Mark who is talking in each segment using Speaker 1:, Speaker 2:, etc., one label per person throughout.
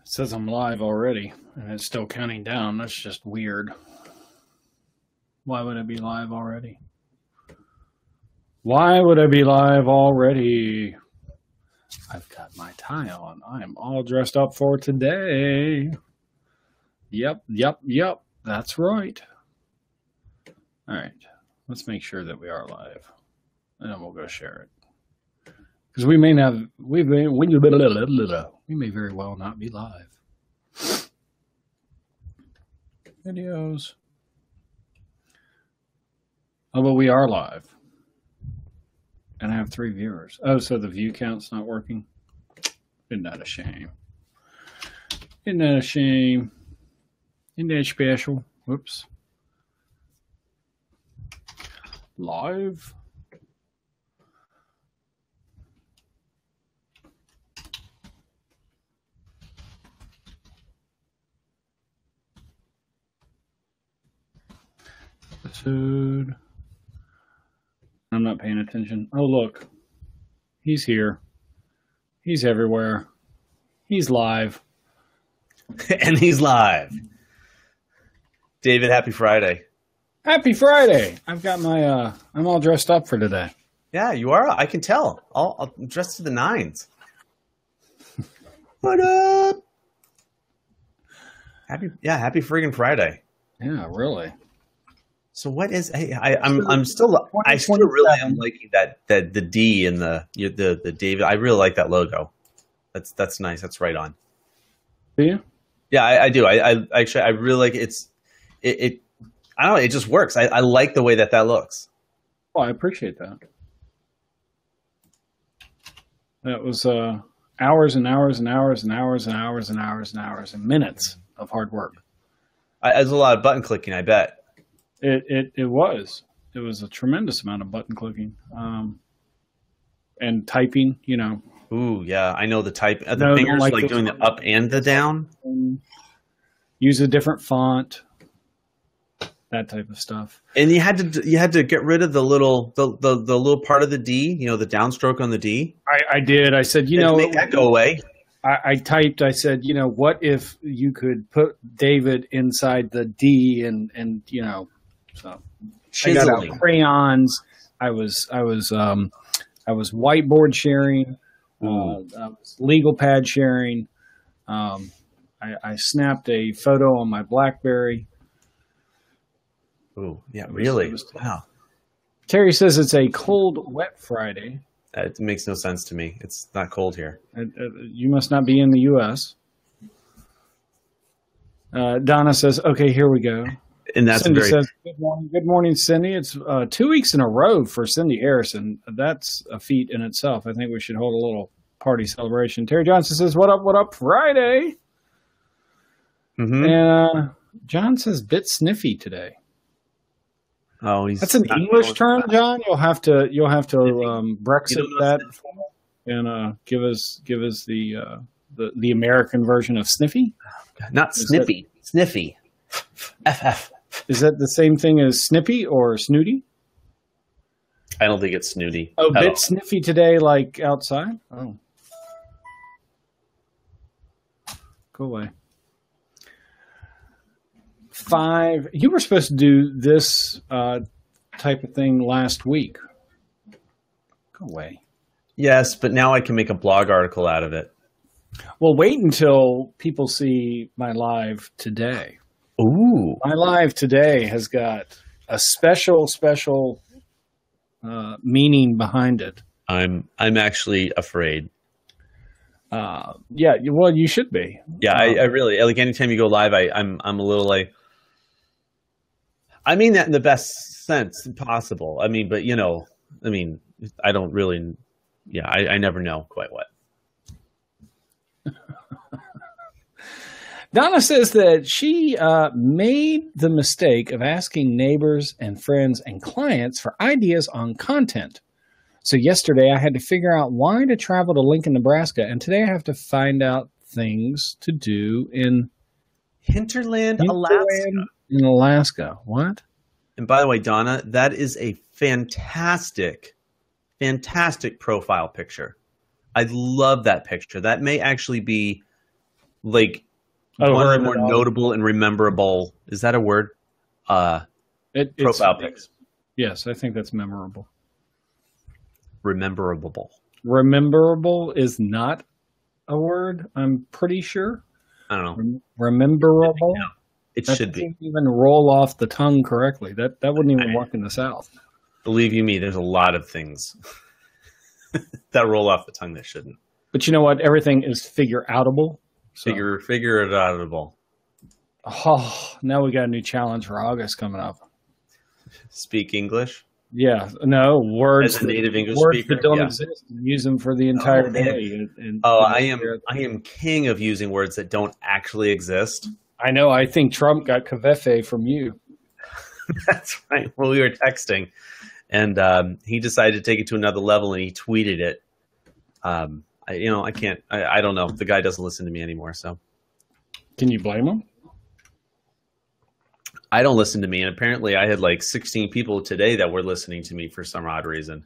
Speaker 1: It says I'm live already, and it's still counting down. That's just weird. Why would I be live already? Why would I be live already? I've got my tie on. I am all dressed up for today. Yep. That's right. All right. Let's make sure that we are live, and then we'll go share it. Because we may very well not be live. Videos. Oh, but we are live. And I have 3 viewers. Oh, so the view count's not working? Isn't that a shame? Isn't that a shame? Isn't that special? Whoops. Live. Episode. I'm not paying attention. Oh, look. He's here. He's everywhere. He's live.
Speaker 2: And he's live. David, happy Friday.
Speaker 1: Happy Friday. I've got my, I'm all dressed up for today.
Speaker 2: Yeah, you are. I can tell. I'm dressed to the nines. What up? Happy friggin' Friday.
Speaker 1: Yeah, really.
Speaker 2: So what is? Hey, I still really am liking that the D and the David. I really like that logo. That's nice. That's right on.
Speaker 1: Do you?
Speaker 2: Yeah, I do. I actually really like it. I don't know. It just works. I like the way that looks.
Speaker 1: Oh, I appreciate that. That was hours and hours and hours and hours and hours and hours and hours and minutes of hard work.
Speaker 2: There's a lot of button clicking, I bet.
Speaker 1: It was. It was a tremendous amount of button clicking, and typing. You know.
Speaker 2: Ooh, yeah, I know the type. The fingers like doing the up and the down.
Speaker 1: Use a different font. That type of stuff.
Speaker 2: And you had to get rid of the little part of the D. You know, the downstroke on the D.
Speaker 1: I did. I said,
Speaker 2: make that go away.
Speaker 1: I typed. I said, what if you could put David inside the D and so
Speaker 2: chiseling.
Speaker 1: I got out crayons. I was whiteboard sharing. I was legal pad sharing. I snapped a photo on my BlackBerry.
Speaker 2: Oh, yeah, really? Wow.
Speaker 1: Terry says it's a cold, wet Friday.
Speaker 2: It makes no sense to me. It's not cold here.
Speaker 1: You must not be in the U.S. Donna says, okay, here we go.
Speaker 2: And that's
Speaker 1: Cindy says, good morning, Cindy. It's 2 weeks in a row for Cindy Harrison. That's a feat in itself. I think we should hold a little party celebration. Terry Johnson says, what up, Friday? Mm-hmm. And John says, bit sniffy today.
Speaker 2: Oh,
Speaker 1: that's an English term, John. You'll have to Brexit that and give us the American version of sniffy.
Speaker 2: Not snippy, sniffy. FF.
Speaker 1: Is that the same thing as snippy or snooty?
Speaker 2: I don't think it's snooty.
Speaker 1: Oh, bit sniffy today, like outside. Oh, go away. 5. You were supposed to do this type of thing last week. Go away.
Speaker 2: Yes, but now I can make a blog article out of it.
Speaker 1: Well, wait until people see my live today.
Speaker 2: Ooh.
Speaker 1: My live today has got a special meaning behind it.
Speaker 2: I'm actually afraid.
Speaker 1: Yeah, well, you should be.
Speaker 2: Yeah, I really, like, anytime you go live, I'm a little like, I mean that in the best sense possible. I mean, but I don't really, I never know quite what.
Speaker 1: Donna says that she made the mistake of asking neighbors and friends and clients for ideas on content. So yesterday I had to figure out why to travel to Lincoln, Nebraska, and today I have to find out things to do in
Speaker 2: Hinterland, Alaska.
Speaker 1: In Alaska. What?
Speaker 2: And by the way, Donna, that is a fantastic profile picture. I love that picture. That may actually be like one of the more notable and rememberable. Is that a word? Profile pics.
Speaker 1: Yes, I think that's memorable.
Speaker 2: Rememberable.
Speaker 1: Rememberable is not a word, I'm pretty sure.
Speaker 2: I don't know.
Speaker 1: Rememberable?
Speaker 2: It
Speaker 1: that
Speaker 2: should be.
Speaker 1: Doesn't even roll off the tongue correctly. That wouldn't even work in the South.
Speaker 2: Believe you me, there's a lot of things that roll off the tongue that shouldn't.
Speaker 1: But you know what? Everything is figure-outable. So.
Speaker 2: Figure it outable.
Speaker 1: Oh, now we got a new challenge for August coming up.
Speaker 2: Speak English?
Speaker 1: Yeah, no, words
Speaker 2: as a native English
Speaker 1: words
Speaker 2: speaker
Speaker 1: that don't exist. Use them for the entire day.
Speaker 2: I am king of using words that don't actually exist.
Speaker 1: I know. I think Trump got covfefe from you.
Speaker 2: That's right. Well, we were texting, and he decided to take it to another level, and he tweeted it. I can't. I don't know. The guy doesn't listen to me anymore. So,
Speaker 1: can you blame him?
Speaker 2: I don't listen to me, and apparently I had like 16 people today that were listening to me for some odd reason.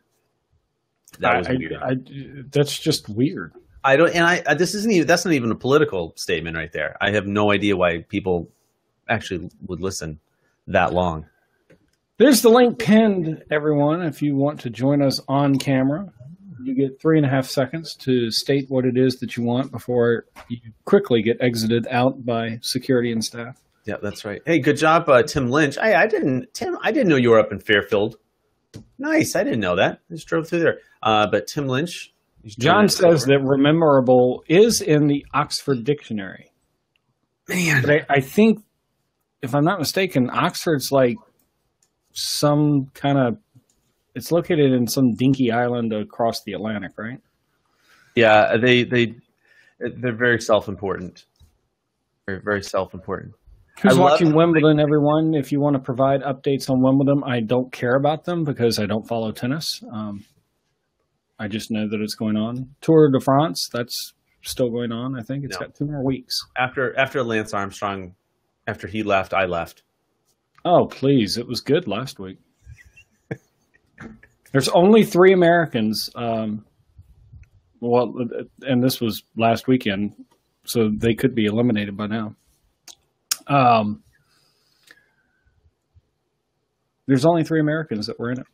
Speaker 2: That was weird.
Speaker 1: That's just weird.
Speaker 2: I don't, and this isn't even, that's not even a political statement right there. I have no idea why people actually would listen that long.
Speaker 1: There's the link pinned, everyone. If you want to join us on camera, you get 3.5 seconds to state what it is that you want before you quickly get exited out by security and staff.
Speaker 2: Yeah, that's right. Hey, good job, Tim Lynch. I didn't know you were up in Fairfield. Nice. I didn't know that. I just drove through there. But Tim Lynch.
Speaker 1: John says that rememberable is in the Oxford Dictionary.
Speaker 2: Man.
Speaker 1: But I think, if I'm not mistaken, Oxford's like some kind of, it's located in some dinky island across the Atlantic, right?
Speaker 2: Yeah, they're very self-important. Very, very self-important.
Speaker 1: Who's watching Wimbledon, everyone? If you want to provide updates on Wimbledon, I don't care about them because I don't follow tennis. I just know that it's going on. Tour de France, that's still going on. I think it's got 2 more weeks.
Speaker 2: After Lance Armstrong, after he left, I left.
Speaker 1: Oh, please. It was good last week. There's only 3 Americans. And this was last weekend, so they could be eliminated by now. There's only 3 Americans that were in it.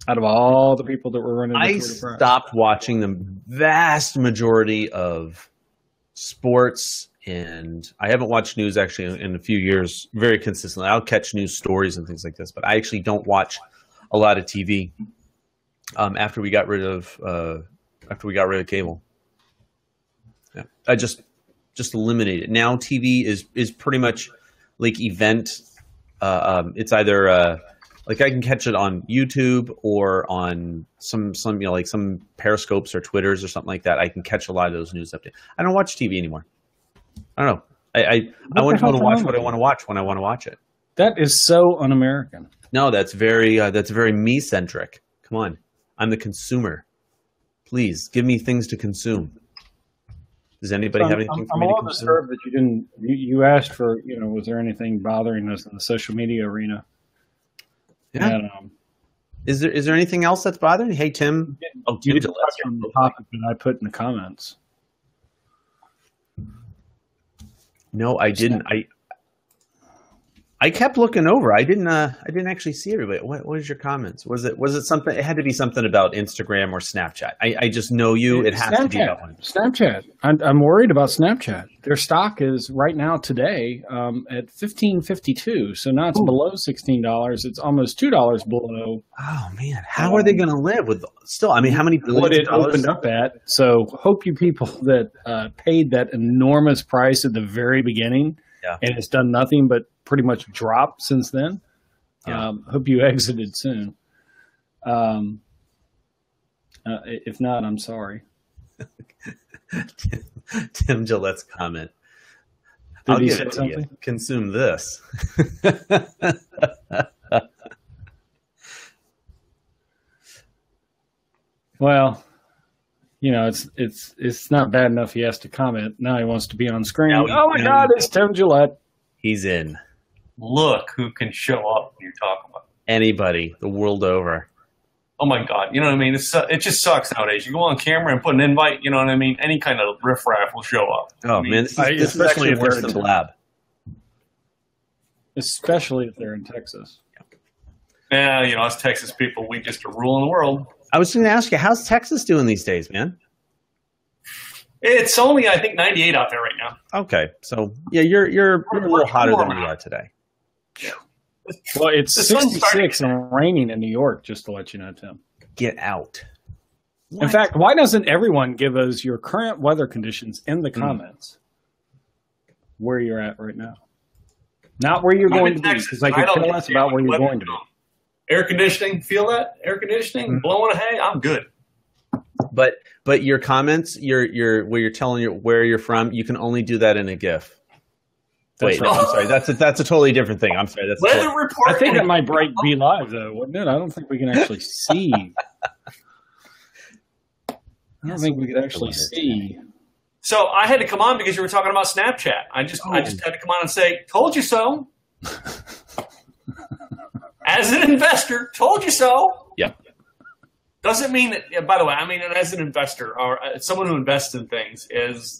Speaker 1: Out of all the people that were running the Tour de France.
Speaker 2: Stopped watching the vast majority of sports, and I haven't watched news actually in a few years very consistently. I'll catch news stories and things like this, but I actually don't watch a lot of TV after we got rid of cable. Yeah, I just eliminate it. Now TV is pretty much like event. It's either like I can catch it on YouTube or on some like some Periscopes or Twitters or something like that. I can catch a lot of those news updates. I don't watch TV anymore. I don't know. I want to watch what I want to watch when I want to watch it.
Speaker 1: That is so un-American.
Speaker 2: No, that's very me-centric. Come on. I'm the consumer. Please give me things to consume. Does anybody have anything for me to consume? I'm
Speaker 1: disturbed that you didn't. You asked for, was there anything bothering us in the social media arena?
Speaker 2: Yeah. And, is there anything else that's bothering you? Hey, Tim.
Speaker 1: You didn't touch on the topic that I put in the comments.
Speaker 2: No, I didn't. I kept looking over. I didn't actually see everybody. What is your comments? Was it something? It had to be something about Instagram or Snapchat. I just know you. It has to be that one.
Speaker 1: Snapchat. I'm worried about Snapchat. Their stock is right now today at $15.52. So now it's below $16. It's almost $2 below.
Speaker 2: Oh man, how are they going to live with still? I mean, how many billions
Speaker 1: what it opened up at? So hope you people that paid that enormous price at the very beginning, and it's done nothing but pretty much dropped since then. Hope you exited soon. If not, I'm sorry.
Speaker 2: Tim Gillette's comment.
Speaker 1: Did he say something?
Speaker 2: Consume this.
Speaker 1: Well, it's not bad enough he has to comment. Now he wants to be on screen. Oh my God, it's Tim Gillette.
Speaker 2: He's in.
Speaker 3: Look who can show up when you're talking about
Speaker 2: anybody the world over.
Speaker 3: Oh my God, you know what I mean? It just sucks nowadays. You go on camera and put an invite, you know what I mean? Any kind of riffraff will show up.
Speaker 2: Oh
Speaker 3: I mean,
Speaker 2: man, this is actually worse than Blab.
Speaker 1: Especially if they're in Texas.
Speaker 3: Yeah, you know, us Texas people, we just are ruling the world.
Speaker 2: I was going to ask you, how's Texas doing these days, man?
Speaker 3: It's only, I think, 98 out there right now.
Speaker 2: Okay, so yeah, you're a little hotter than we are today.
Speaker 3: Yeah.
Speaker 1: Well, it's 66 and raining in New York, just to let you know, Tim.
Speaker 2: Get out.
Speaker 1: In fact, why doesn't everyone give us your current weather conditions in the comments where you're at right now? Not where you're going to be, because I could care less about where you're going to be.
Speaker 3: Air conditioning, feel that? Air conditioning, blowing a hay, I'm good.
Speaker 2: But your comments, your where you're telling you where you're from, you can only do that in a GIF. Wait, no, I'm sorry. That's a totally different thing. I'm sorry. That's
Speaker 3: weather report.
Speaker 1: I think it might be live though, wouldn't it? I don't think we can actually see. I don't think we could actually see.
Speaker 3: So I had to come on because you were talking about Snapchat. I just had to come on and say, "Told you so." As an investor, told you so.
Speaker 2: Yeah.
Speaker 3: Doesn't mean that, by the way, I mean, as an investor or someone who invests in things,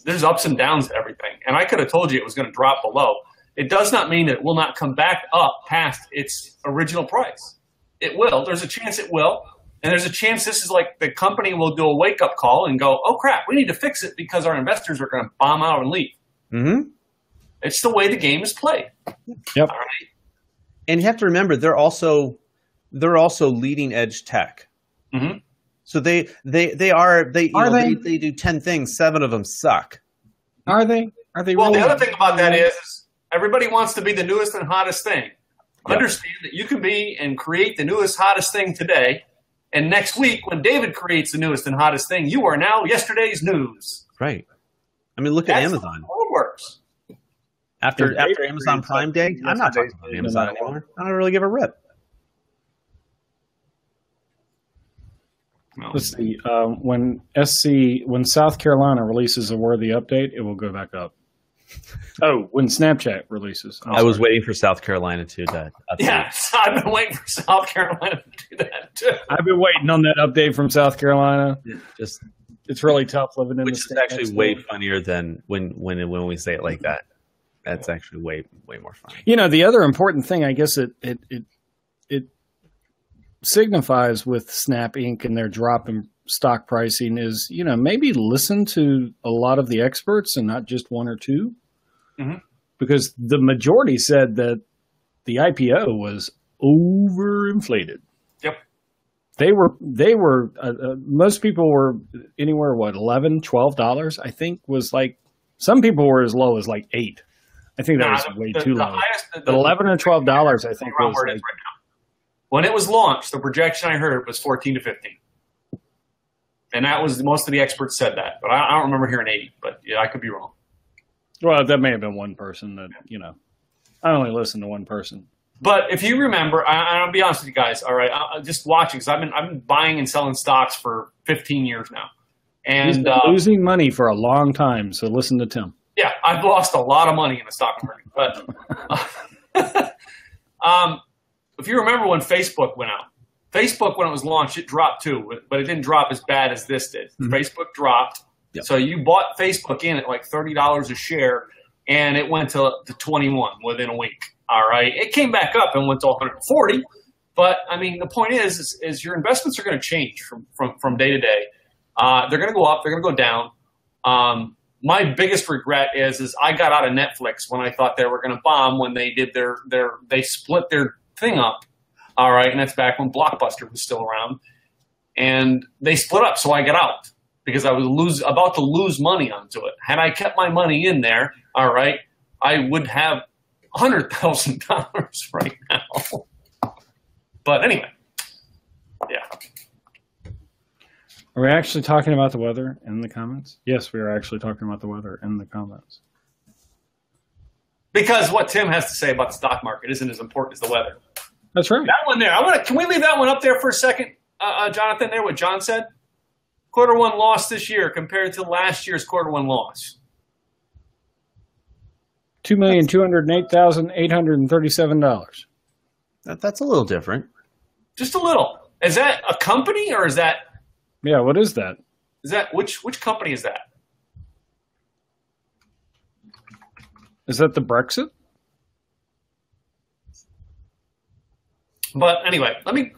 Speaker 3: there's ups and downs to everything. And I could have told you it was going to drop below. It does not mean that it will not come back up past its original price. It will. There's a chance it will. And there's a chance this is like the company will do a wake-up call and go, oh, crap, we need to fix it because our investors are going to bomb out and leave. Mm-hmm. It's the way the game is played.
Speaker 2: Yep. All right. And you have to remember, they're also leading-edge tech. Mm-hmm. So they do 10 things, 7 of them suck.
Speaker 1: Are they? Are they?
Speaker 3: Well,
Speaker 1: really?
Speaker 3: The other thing about that is everybody wants to be the newest and hottest thing. Yep. Understand that you can be and create the newest, hottest thing today, and next week when David creates the newest and hottest thing, you are now yesterday's news.
Speaker 2: Right. I mean, look at Amazon.
Speaker 3: How it works.
Speaker 2: After Amazon Prime Day, I'm not talking about Amazon anymore. I don't really give a rip.
Speaker 1: Let's see. When South Carolina releases a worthy update, it will go back up. Oh, when Snapchat releases.
Speaker 2: I was waiting for South Carolina to update.
Speaker 3: Yeah, I've been waiting for South Carolina to do that too.
Speaker 1: I've been waiting on that update from South Carolina. It's really tough living in
Speaker 2: which is actually way funnier than when we say it like that. That's actually way more fun.
Speaker 1: You know, the other important thing, I guess it signifies with Snap Inc. and their drop in stock pricing is, you know, maybe listen to a lot of the experts and not just one or two. Mm-hmm. Because the majority said that the IPO was overinflated.
Speaker 3: Yep.
Speaker 1: They were most people were anywhere, $11, $12, I think was like, some people were as low as like $8. I think that was way too low. But $11 or $12, I think was like,
Speaker 3: when it was launched, the projection I heard was 14 to 15. And that was, most of the experts said that. But I don't remember hearing 8, but yeah, I could be wrong.
Speaker 1: Well, that may have been one person that, you know, I only listen to one person.
Speaker 3: But if you remember, I'll be honest with you guys, all right, just watching, because I've been buying and selling stocks for 15 years now. And
Speaker 1: he's been losing money for a long time, so listen to Tim.
Speaker 3: Yeah, I've lost a lot of money in the stock market. But if you remember when Facebook went out, Facebook, when it was launched, it dropped too, but it didn't drop as bad as this did. Mm-hmm. Facebook dropped. Yep. So you bought Facebook in at like $30 a share, and it went to 21 within a week. All right. It came back up and went to 140. But, I mean, the point is your investments are going to change from day to day. They're going to go up. They're going to go down. My biggest regret is I got out of Netflix when I thought they were going to bomb when they did they split their thing up. All right. And that's back when Blockbuster was still around. And they split up. So I got out because I was about to lose money onto it. Had I kept my money in there, all right, I would have $100,000 right now. But anyway, yeah.
Speaker 1: Are we actually talking about the weather in the comments? Yes, we are actually talking about the weather in the comments.
Speaker 3: Because what Tim has to say about the stock market isn't as important as the weather.
Speaker 1: That's right.
Speaker 3: That one there. Can we leave that one up there for a second, Jonathan, there, what John said? Quarter one loss this year compared to last year's quarter one loss.
Speaker 1: $2,208,837.
Speaker 2: That's a little different.
Speaker 3: Just a little. Is that a company or is that?
Speaker 1: Yeah, what is that?
Speaker 3: Is that which company is that?
Speaker 1: Is that the Brexit?
Speaker 3: But anyway, let me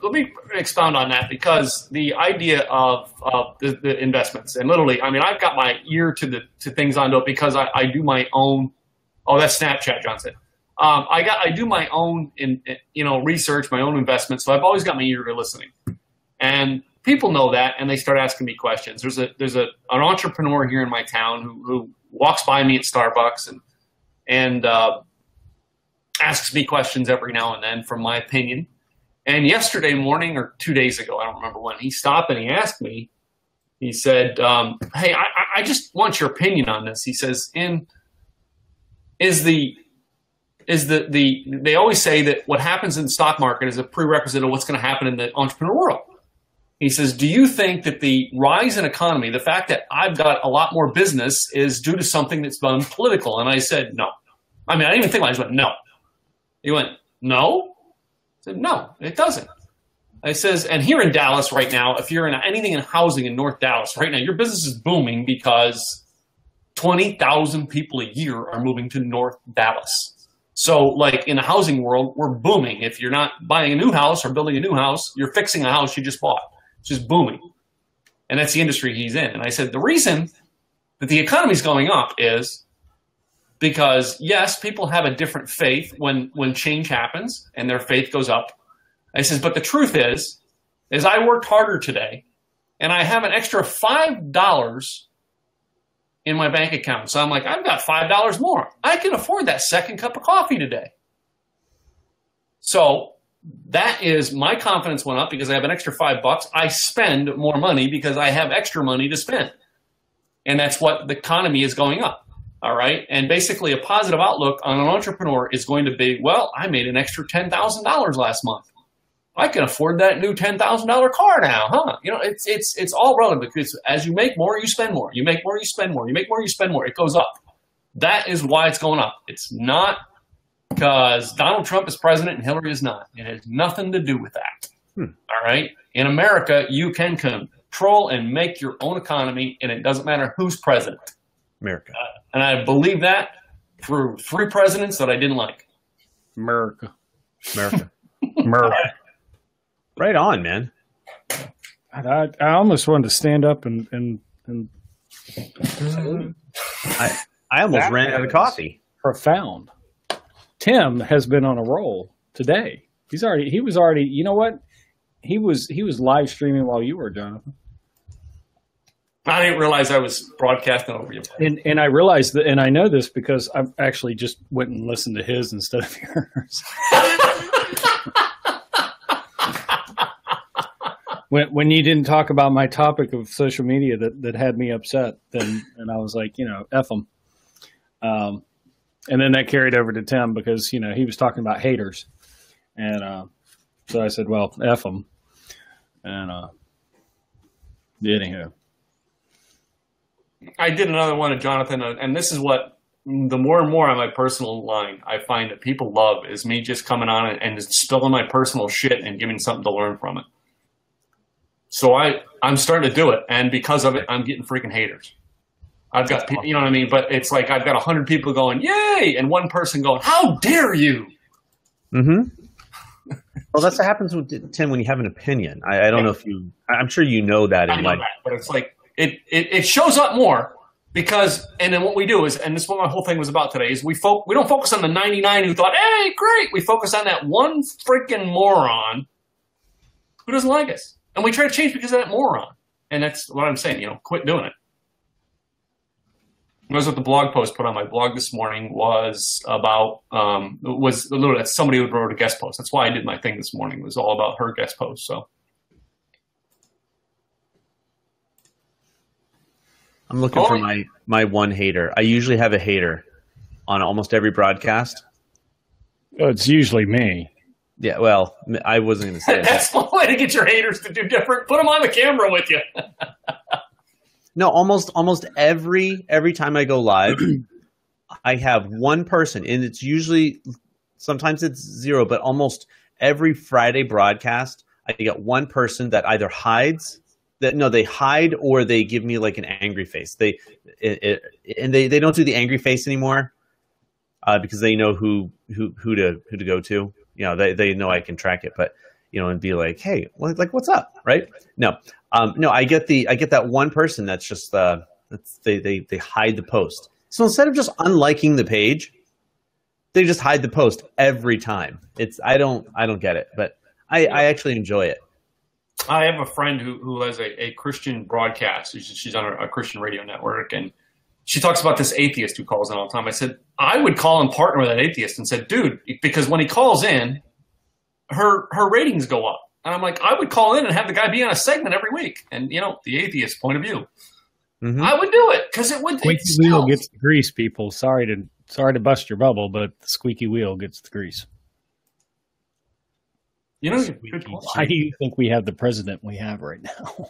Speaker 3: expound on that, because the idea of the investments, and literally, I mean, I've got my ear to things on it because I do my own. Oh, that's Snapchat, John said. I do my own research, my own investments. So I've always got my ear to listening, and people know that, and they start asking me questions. There's an entrepreneur here in my town who walks by me at Starbucks and asks me questions every now and then from my opinion. And yesterday morning, or 2 days ago, I don't remember when, he stopped and he asked me, he said, hey, I just want your opinion on this. He says, they always say that what happens in the stock market is a prerequisite of what's going to happen in the entrepreneur world. He says, do you think that the rise in economy, the fact that I've got a lot more business, is due to something that's done political? And I said, no. I mean, I didn't even think about it. I just went, no. He went, no? I said, no, it doesn't. I says, and here in Dallas right now, if you're in anything in housing in North Dallas right now, your business is booming because 20,000 people a year are moving to North Dallas. So like in the housing world, we're booming. If you're not buying a new house or building a new house, you're fixing a house you just bought. It's just booming. And that's the industry he's in. And I said, the reason that the economy is going up is because, yes, people have a different faith when change happens and their faith goes up. I says, but the truth is I worked harder today and I have an extra $5 in my bank account. So I'm like, I've got $5 more. I can afford that second cup of coffee today. So that is, my confidence went up because I have an extra $5. I spend more money because I have extra money to spend. And that's what the economy is going up. All right. And basically a positive outlook on an entrepreneur is going to be, well, I made an extra $10,000 last month. I can afford that new $10,000 car now, huh? You know, it's all relative, because as you make more, you spend more. You make more, you spend more. You make more, you spend more. It goes up. That is why it's going up. It's not because Donald Trump is president and Hillary is not. It has nothing to do with that. All right. In America, you can control and make your own economy, and it doesn't matter who's president.
Speaker 2: America.
Speaker 3: And I believe that through 3 presidents that I didn't like.
Speaker 1: America.
Speaker 2: America.
Speaker 1: America.
Speaker 2: Right on, man.
Speaker 1: I almost wanted to stand up and
Speaker 2: I almost ran out of coffee.
Speaker 1: Profound. Tim has been on a roll today. He was already, you know what? He was live streaming while you were, Jonathan.
Speaker 3: I didn't realize I was broadcasting over you.
Speaker 1: And I realized that, and I know this because I've actually just went and listened to his instead of yours. When you didn't talk about my topic of social media that had me upset, and I was like, F them. And then that carried over to Tim because, he was talking about haters. And so I said, well, F them. And anyhow.
Speaker 3: I did another one of Jonathan, and this is what, the more and more on my personal line, I find that people love is me just coming on and just spilling my personal shit and giving something to learn from it. So I'm starting to do it, and because of it, I'm getting freaking haters. I've got people, you know what I mean? But it's like I've got 100 people going, yay, and one person going, how dare you?
Speaker 2: Mm-hmm. Well, that's what happens with Tim when you have an opinion. I don't know if you – I'm sure you know that.
Speaker 3: I know that, but it's like it shows up more because – and then what we do is – and this is what my whole thing was about today is we don't focus on the 99 who thought, hey, great. We focus on that one freaking moron who doesn't like us. And we try to change because of that moron. And that's what I'm saying, quit doing it. That was what the blog post put on my blog this morning was about, somebody who wrote a guest post. That's why I did my thing this morning. It was all about her guest post. So
Speaker 2: I'm looking for my one hater. I usually have a hater on almost every broadcast.
Speaker 1: Oh, it's usually me.
Speaker 2: Yeah, well, I wasn't going to say that.
Speaker 3: That's one way to get your haters to do different. Put them on the camera with you.
Speaker 2: No, almost every time I go live, I have one person, and it's usually sometimes it's 0, but almost every Friday broadcast, I get one person that either hides they hide or they give me like an angry face. They don't do the angry face anymore because they know who to go to. You know, they know I can track it, but you know, and be like, hey, like what's up, right? No, I get that one person that's just they hide the post. So instead of just unliking the page, they just hide the post every time. I don't get it, but I actually enjoy it.
Speaker 3: I have a friend who has a Christian broadcast. She's on a Christian radio network, and she talks about this atheist who calls in all the time. I said, I would call and partner with that atheist and said, dude, because when he calls in, her ratings go up. And I'm like, I would call in and have the guy be on a segment every week. And, you know, the atheist point of view. Mm-hmm. I would do it because it would.
Speaker 1: Squeaky wheel gets the grease, people. Sorry to bust your bubble, but the squeaky wheel gets the grease.
Speaker 3: You know,
Speaker 1: why do you think we have the president we have right now?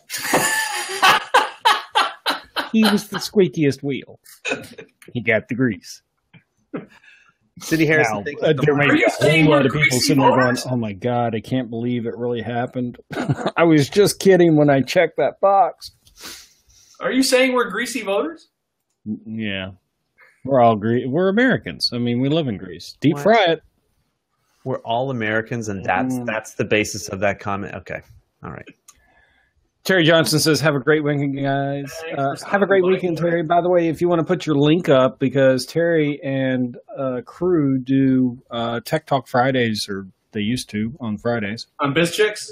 Speaker 1: He was the squeakiest wheel. He got the grease.
Speaker 2: City Harrison.
Speaker 1: Now, there may be a whole lot of people sitting there going, "Oh my God, I can't believe it really happened." I was just kidding when I checked that box.
Speaker 3: Are you saying we're greasy voters?
Speaker 1: Yeah, we're all we're Americans. I mean, we live in Greece. Deep fry it.
Speaker 2: We're all Americans, and that's the basis of that comment. Okay, all right.
Speaker 1: Terry Johnson says, have a great weekend, guys. Have a great weekend, Terry. By the way, if you want to put your link up, because Terry and crew do Tech Talk Fridays, or they used to on Fridays.
Speaker 3: On BizChicks?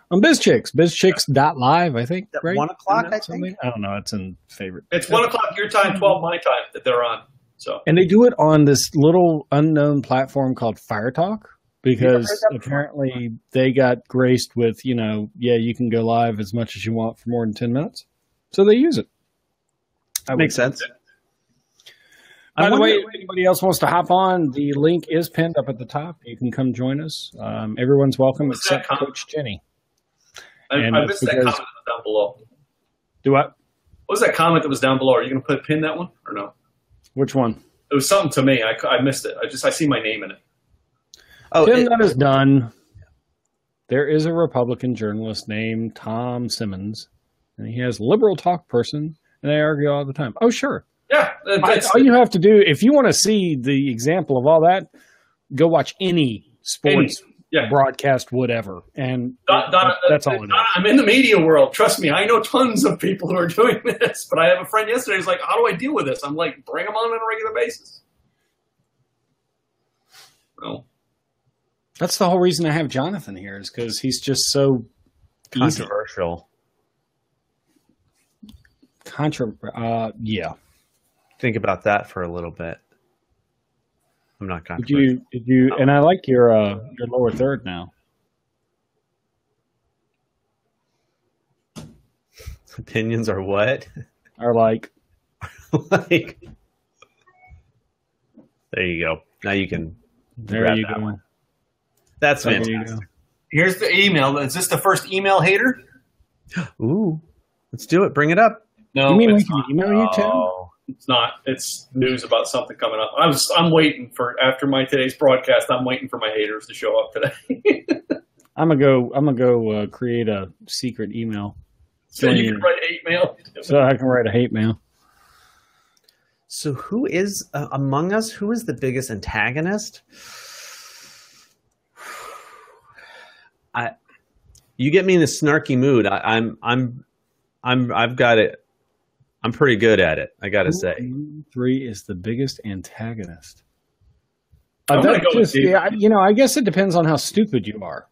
Speaker 1: On BizChicks. BizChicks.live, I think, right?
Speaker 2: 1 o'clock, I think?
Speaker 1: I don't know. It's in favorite.
Speaker 3: It's 1 o'clock your time, 12 my time that they're on. So. And
Speaker 1: they do it on this little unknown platform called Fire Talk. Because apparently they got graced with, you know, you can go live as much as you want for more than 10 minutes. So they use it.
Speaker 2: That makes sense.
Speaker 1: By the way, if anybody else wants to hop on, the link is pinned up at the top. You can come join us. Everyone's welcome except Coach Jenny.
Speaker 3: I missed that comment that was down below.
Speaker 1: Do what?
Speaker 3: What was that comment that was down below? Are you going to pin that one or no?
Speaker 1: Which one?
Speaker 3: It was something to me. I missed it. I see my name in it.
Speaker 1: Oh, Tim, that is done. There is a Republican journalist named Tom Simmons, and he has liberal talk person, and they argue all the time. Oh, sure.
Speaker 3: Yeah.
Speaker 1: All you have to do, if you want to see the example of all that, go watch any sports broadcast, whatever. And that's all it is.
Speaker 3: I'm in the media world. Trust me, I know tons of people who are doing this, but I have a friend yesterday who's like, how do I deal with this? I'm like, bring them on a regular basis. Well.
Speaker 1: That's the whole reason I have Jonathan here, is because he's just so
Speaker 2: controversial.
Speaker 1: Yeah.
Speaker 2: Think about that for a little bit. I'm not controversial.
Speaker 1: Did you? And I like your lower third now.
Speaker 2: Opinions are what?
Speaker 1: Are like.
Speaker 2: Like. There you go. Now you can.
Speaker 1: There you go.
Speaker 2: One. That's fantastic.
Speaker 3: Here's the email. Is this the first email hater?
Speaker 2: Ooh, let's do it. Bring it up.
Speaker 3: No,
Speaker 1: you mean we can email you too?
Speaker 3: It's not. It's news about something coming up. I'm waiting for after today's broadcast. I'm waiting for my haters to show up today.
Speaker 1: I'm gonna go create a secret email.
Speaker 3: So you can write hate mail.
Speaker 1: So I can write a hate mail.
Speaker 2: So who is among us? Who is the biggest antagonist? You get me in a snarky mood. I've got it. I'm pretty good at it. I got to say.
Speaker 1: 3 is the biggest antagonist.
Speaker 3: I'm gonna go with
Speaker 1: I guess it depends on how stupid you are.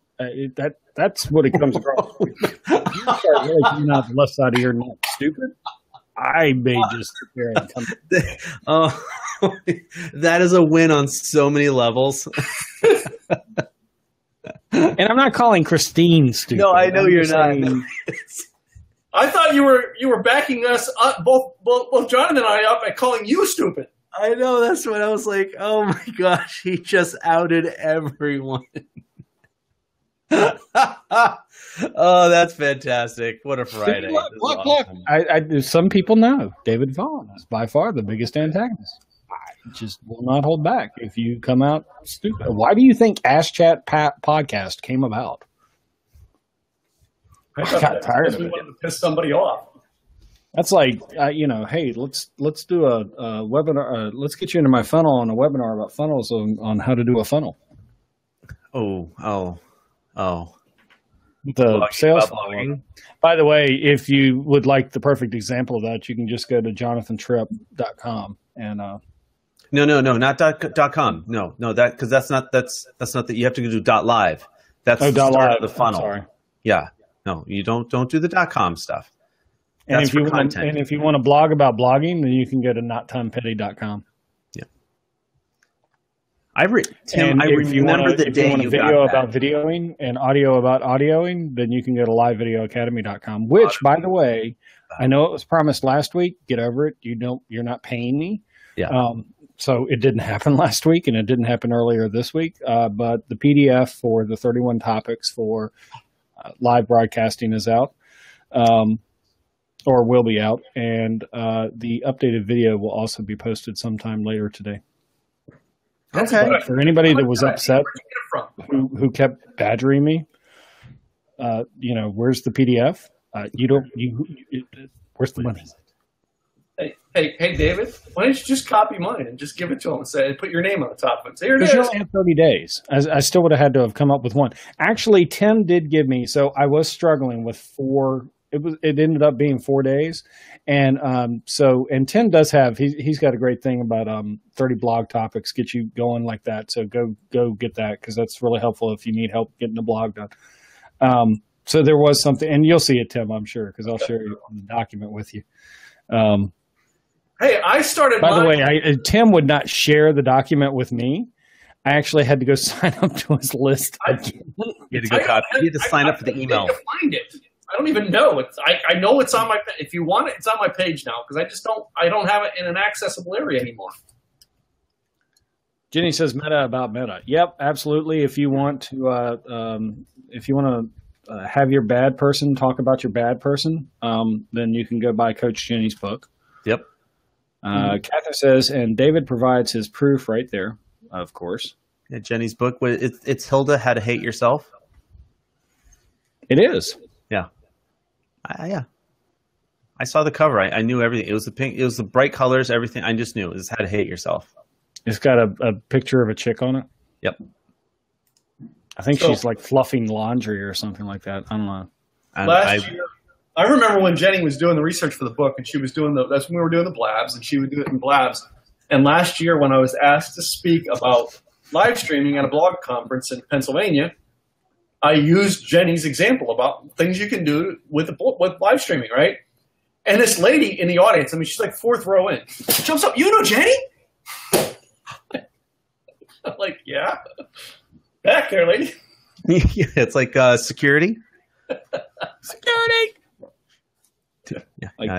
Speaker 1: That's what it comes across. You start really coming out the left side of your neck stupid. I may just sit there and come.
Speaker 2: That is a win on so many levels.
Speaker 1: And I'm not calling Christine stupid.
Speaker 2: No, I know you're not.
Speaker 3: I thought you were backing us up, both Jonathan and I up at calling you stupid.
Speaker 2: I know, that's what I was like. Oh my gosh, he just outed everyone. Oh, that's fantastic! What a Friday!
Speaker 1: Look. Awesome. Some people know David Vaughn is by far the biggest antagonist. I just will not hold back if you come out stupid. Why do you think Asschat podcast came about? I got tired of
Speaker 3: We
Speaker 1: it.
Speaker 3: wanted to piss somebody off.
Speaker 1: That's like, hey, let's do a webinar. Let's get you into my funnel on a webinar about funnels on how to do a funnel.
Speaker 2: Oh.
Speaker 1: The
Speaker 2: Blogging
Speaker 1: sales
Speaker 2: about
Speaker 1: funnel.
Speaker 2: blogging.
Speaker 1: By the way, if you would like the perfect example of that, you can just go to jonathantripp.com and
Speaker 2: No, not .com. No, that because that's not that you have to do .live. That's the start
Speaker 1: .live
Speaker 2: of the funnel.
Speaker 1: Sorry.
Speaker 2: Yeah, no, you don't do the .com stuff.
Speaker 1: And
Speaker 2: That's
Speaker 1: if you
Speaker 2: for
Speaker 1: want,
Speaker 2: content.
Speaker 1: and if you want to blog about blogging, then you can go to nottomepetty.com.
Speaker 2: Yeah, Tim, I
Speaker 1: if you
Speaker 2: remember
Speaker 1: want
Speaker 2: the day
Speaker 1: a
Speaker 2: you
Speaker 1: video
Speaker 2: got that.
Speaker 1: about videoing and audio about audioing, then you can go to livevideoacademy.com. Which, by the way, I know it was promised last week. Get over it. You're not paying me.
Speaker 2: Yeah.
Speaker 1: So it didn't happen last week, and it didn't happen earlier this week. But the PDF for the 31 topics for live broadcasting is out, or will be out, and the updated video will also be posted sometime later today.
Speaker 2: Okay.
Speaker 1: But for anybody that was upset,
Speaker 3: Where'd you get it from?
Speaker 1: who kept badgering me, where's the PDF? Where's the money?
Speaker 3: Hey, David, why don't you just copy mine and just give it to him and say, put your name on the top of it. Say, here it
Speaker 1: Because you
Speaker 3: is.
Speaker 1: only have 30 days. I still would have had to have come up with one. Actually, Tim did give me, so I was struggling with 4. It ended up being 4 days. And Tim does have, he's got a great thing about 30 blog topics, get you going like that. So go get that, because that's really helpful if you need help getting the blog done. So there was something, and you'll see it, Tim, I'm sure, because I'll share the document with you.
Speaker 3: Hey, I started.
Speaker 1: By the way, Tim would not share the document with me. I actually had to go sign up to his list.
Speaker 2: You had to go copy. You had to sign up for the email.
Speaker 3: To find it. I don't even know. I know it's on my. If you want it, it's on my page now, because I don't have it in an accessible area anymore.
Speaker 1: Jenny says meta about meta. Yep, absolutely. If you want to have your bad person talk about your bad person, then you can go buy Coach Jenny's book.
Speaker 2: Yep.
Speaker 1: Catherine says, and David provides his proof right there, of course.
Speaker 2: Yeah, Jenny's book. It's Hilda, How to Hate Yourself.
Speaker 1: It is.
Speaker 2: Yeah. Yeah. I saw the cover. I knew everything. It was the pink. It was the bright colors. Everything. I just knew it was How to Hate Yourself.
Speaker 1: It's got a picture of a chick on it.
Speaker 2: Yep.
Speaker 1: I think she's like fluffing laundry or something like that. I don't know.
Speaker 3: Last year, I remember when Jenny was doing the research for the book, and she was doing that's when we were doing the blabs, and she would do it in blabs. And last year, when I was asked to speak about live streaming at a blog conference in Pennsylvania, I used Jenny's example about things you can do with live streaming, right? And this lady in the audience, I mean, she's like 4th row in, jumps up. You know Jenny? I'm like, yeah. Back there, lady.
Speaker 2: It's like security.
Speaker 3: Security.
Speaker 2: Yeah.
Speaker 1: Like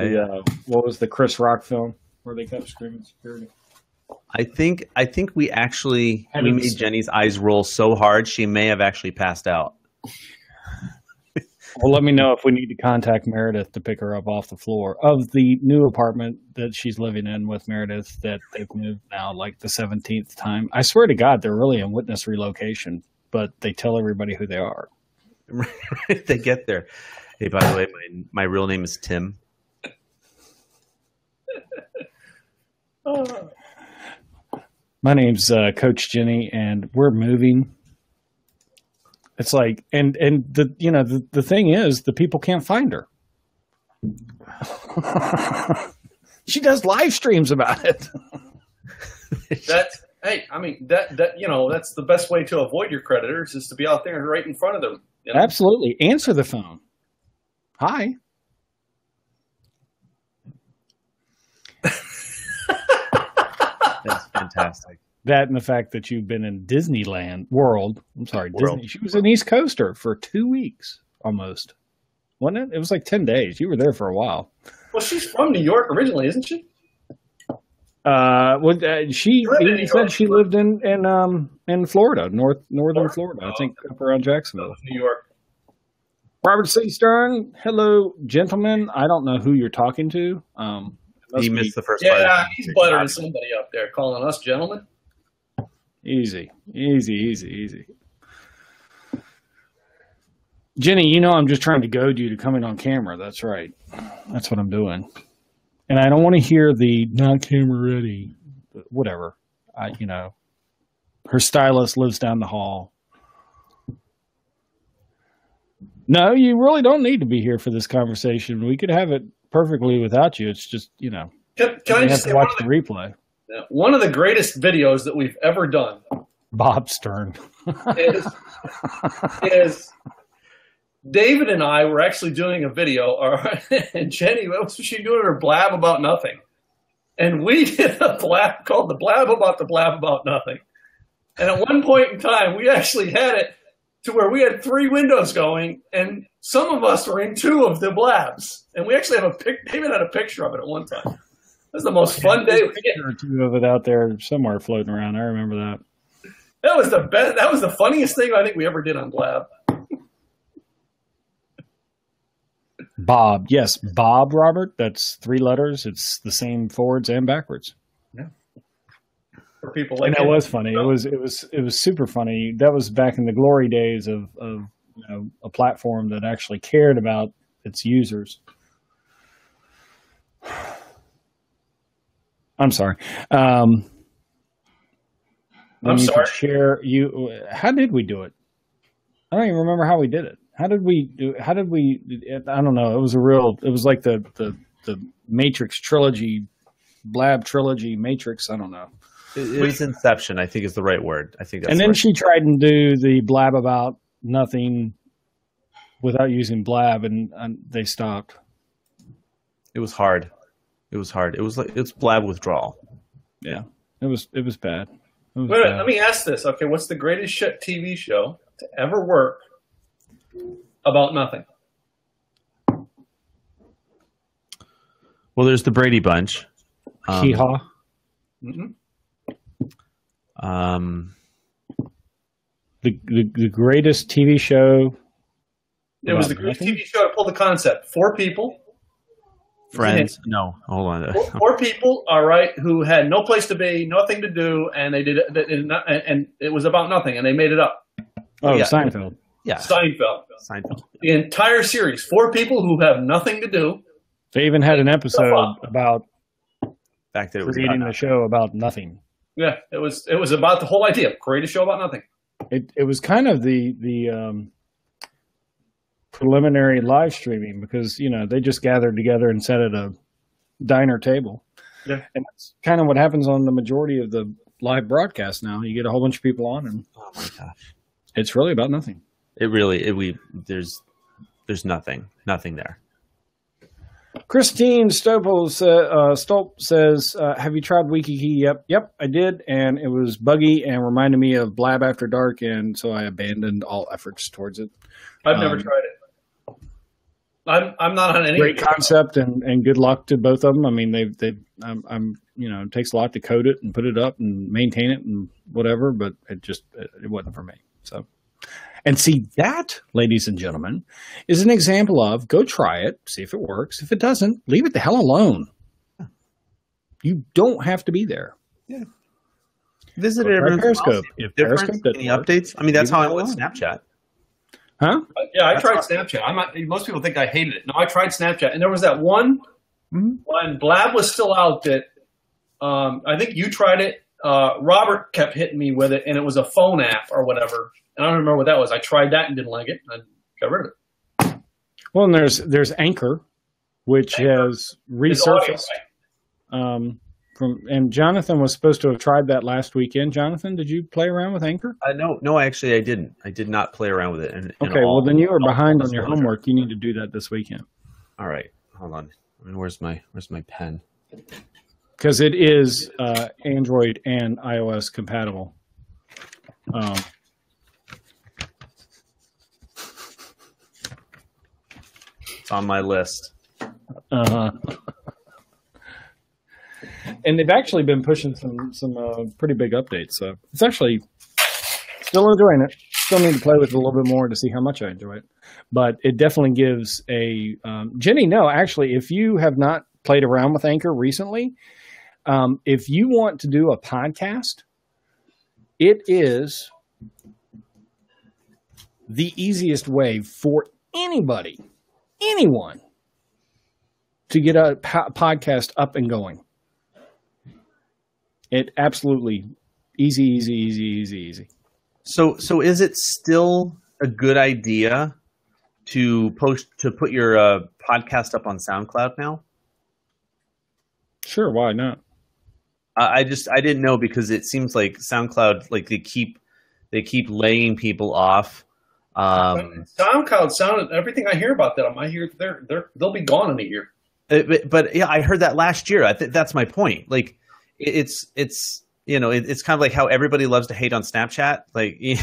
Speaker 1: what was the Chris Rock film where they kept screaming security?
Speaker 2: I think we made Jenny's eyes roll so hard she may have actually passed out.
Speaker 1: Well, let me know if we need to contact Meredith to pick her up off the floor of the new apartment that she's living in with Meredith that they've moved now like the 17th time. I swear to God, they're really in witness relocation, but they tell everybody who they are.
Speaker 2: They get there. Hey, by the way, my real name is Tim.
Speaker 1: My name's Coach Jenny, and we're moving. It's like, and the thing is, the people can't find her. She does live streams about it.
Speaker 3: That's the best way to avoid your creditors is to be out there right in front of them. You know?
Speaker 1: Absolutely. Answer the phone. Hi.
Speaker 2: That's fantastic.
Speaker 1: That and the fact that you've been in Disneyland World. I'm sorry,
Speaker 2: World.
Speaker 1: Disney. She was an East Coaster for 2 weeks almost. Wasn't it? It was like 10 days. You were there for a while.
Speaker 3: Well, she's from New York originally, isn't she?
Speaker 1: She even said she lived in Florida, northern Florida. I think up around Jacksonville.
Speaker 3: New York.
Speaker 1: Robert C. Stern, hello, gentlemen. I don't know who you're talking to.
Speaker 2: He missed the first part.
Speaker 3: Yeah, he's buttering somebody up there, calling us gentlemen. Easy.
Speaker 1: Easy. Jenny, you know I'm just trying to goad you to come in on camera. That's right. That's what I'm doing. And I don't want to hear the not camera ready, whatever. Her stylist lives down the hall. No, you really don't need to be here for this conversation. We could have it perfectly without you. It's just,
Speaker 3: Can I just say
Speaker 1: watch the replay?
Speaker 3: One of the greatest videos that we've ever done,
Speaker 1: Bob Stern,
Speaker 3: is David and I were actually doing a video, and Jenny, what was she doing? Her blab about nothing. And we did a blab called the blab about nothing. And at one point in time, we actually had it to where we had 3 windows going, and some of us were in 2 of the blabs. And we actually have David had a picture of it at one time. It was the most fun day.
Speaker 1: There are 2 of it out there somewhere floating around. I remember that.
Speaker 3: That was the best. That was the funniest thing I think we ever did on Blab.
Speaker 1: Bob, yes, Bob Robert. That's 3 letters. It's the same forwards and backwards.
Speaker 3: Yeah. For people like
Speaker 1: and that was funny. It was super funny. That was back in the glory days of a platform that actually cared about its users. I'm sorry.
Speaker 3: I'm sorry.
Speaker 1: How did we do it? I don't even remember how we did it. I don't know. It was like the Matrix trilogy, Blab trilogy, Matrix. I don't know.
Speaker 2: It was Inception, I think is the right word. I think that's
Speaker 1: and then she tried and do the blab about nothing without using blab, and they stopped.
Speaker 2: It was hard. It was blab withdrawal.
Speaker 1: Yeah, it was bad.
Speaker 3: Let me ask this. Okay, what's the greatest TV show to ever work about nothing?
Speaker 2: Well, there's the Brady Bunch.
Speaker 1: Hee-haw. The greatest TV show.
Speaker 3: It was the greatest TV show to pull the concept. 4 people.
Speaker 2: Friends. No, hold on.
Speaker 3: 4 people, all right, who had no place to be, nothing to do, and they did it, and it was about nothing, and they made it up.
Speaker 1: Oh, yeah. Seinfeld.
Speaker 2: Yeah.
Speaker 3: Seinfeld. The entire series. 4 people who have nothing to do.
Speaker 1: They even had an episode about
Speaker 2: fact that it was
Speaker 1: creating a show about nothing.
Speaker 3: Yeah, it was about the whole idea. Create a show about nothing.
Speaker 1: It was kind of the preliminary live streaming because they just gathered together and sat at a diner table.
Speaker 3: Yeah,
Speaker 1: and that's kind of what happens on the majority of the live broadcast now. You get a whole bunch of people on, and
Speaker 2: oh my gosh,
Speaker 1: it's really about nothing.
Speaker 2: There's nothing there.
Speaker 1: Christine Stolp says, have you tried WikiKey? Yep, I did, and it was buggy and reminded me of Blab After Dark, and so I abandoned all efforts towards it.
Speaker 3: I've never tried it. I'm not on any.
Speaker 1: Great concept, and good luck to both of them. I mean, it takes a lot to code it and put it up and maintain it and whatever, but it wasn't for me. So. And see, that, ladies and gentlemen, is an example of go try it, see if it works. If it doesn't, leave it the hell alone. You don't have to be there.
Speaker 2: Yeah. Visit everyone's
Speaker 1: Periscope. If Periscope
Speaker 2: any updates? I mean, that's how I went Snapchat.
Speaker 1: Huh?
Speaker 3: Yeah, I tried Snapchat. Most people think I hated it. No, I tried Snapchat. And there was that one when Blab was still out that I think you tried it. Robert kept hitting me with it, and it was a phone app or whatever. I don't remember what that was. I tried that and didn't like it. And I got rid of it.
Speaker 1: Well, and there's Anchor, which has resurfaced.
Speaker 3: Audio,
Speaker 1: right? And Jonathan was supposed to have tried that last weekend. Jonathan, did you play around with Anchor?
Speaker 2: No, actually, I didn't. I did not play around with it.
Speaker 1: Okay, well then you are behind on your homework. You need to do that this weekend.
Speaker 2: All right, hold on. I mean, where's my pen?
Speaker 1: Because it is Android and iOS compatible.
Speaker 2: It's on my list.
Speaker 1: And they've actually been pushing some pretty big updates. So it's actually still enjoying it. Still need to play with it a little bit more to see how much I enjoy it. But it definitely gives a Jenny. No, actually, if you have not played around with Anchor recently, if you want to do a podcast, it is the easiest way for anyone, to get a podcast up and going. It absolutely easy.
Speaker 2: So is it still a good idea to put your podcast up on SoundCloud now?
Speaker 1: Sure, why not?
Speaker 2: I didn't know, because it seems like SoundCloud, like they keep laying people off.
Speaker 3: SoundCloud sounded, everything I hear about them, I hear they'll be gone in a year.
Speaker 2: But yeah, I heard that last year. I think that's my point. Like it's it's kind of like how everybody loves to hate on Snapchat. Like we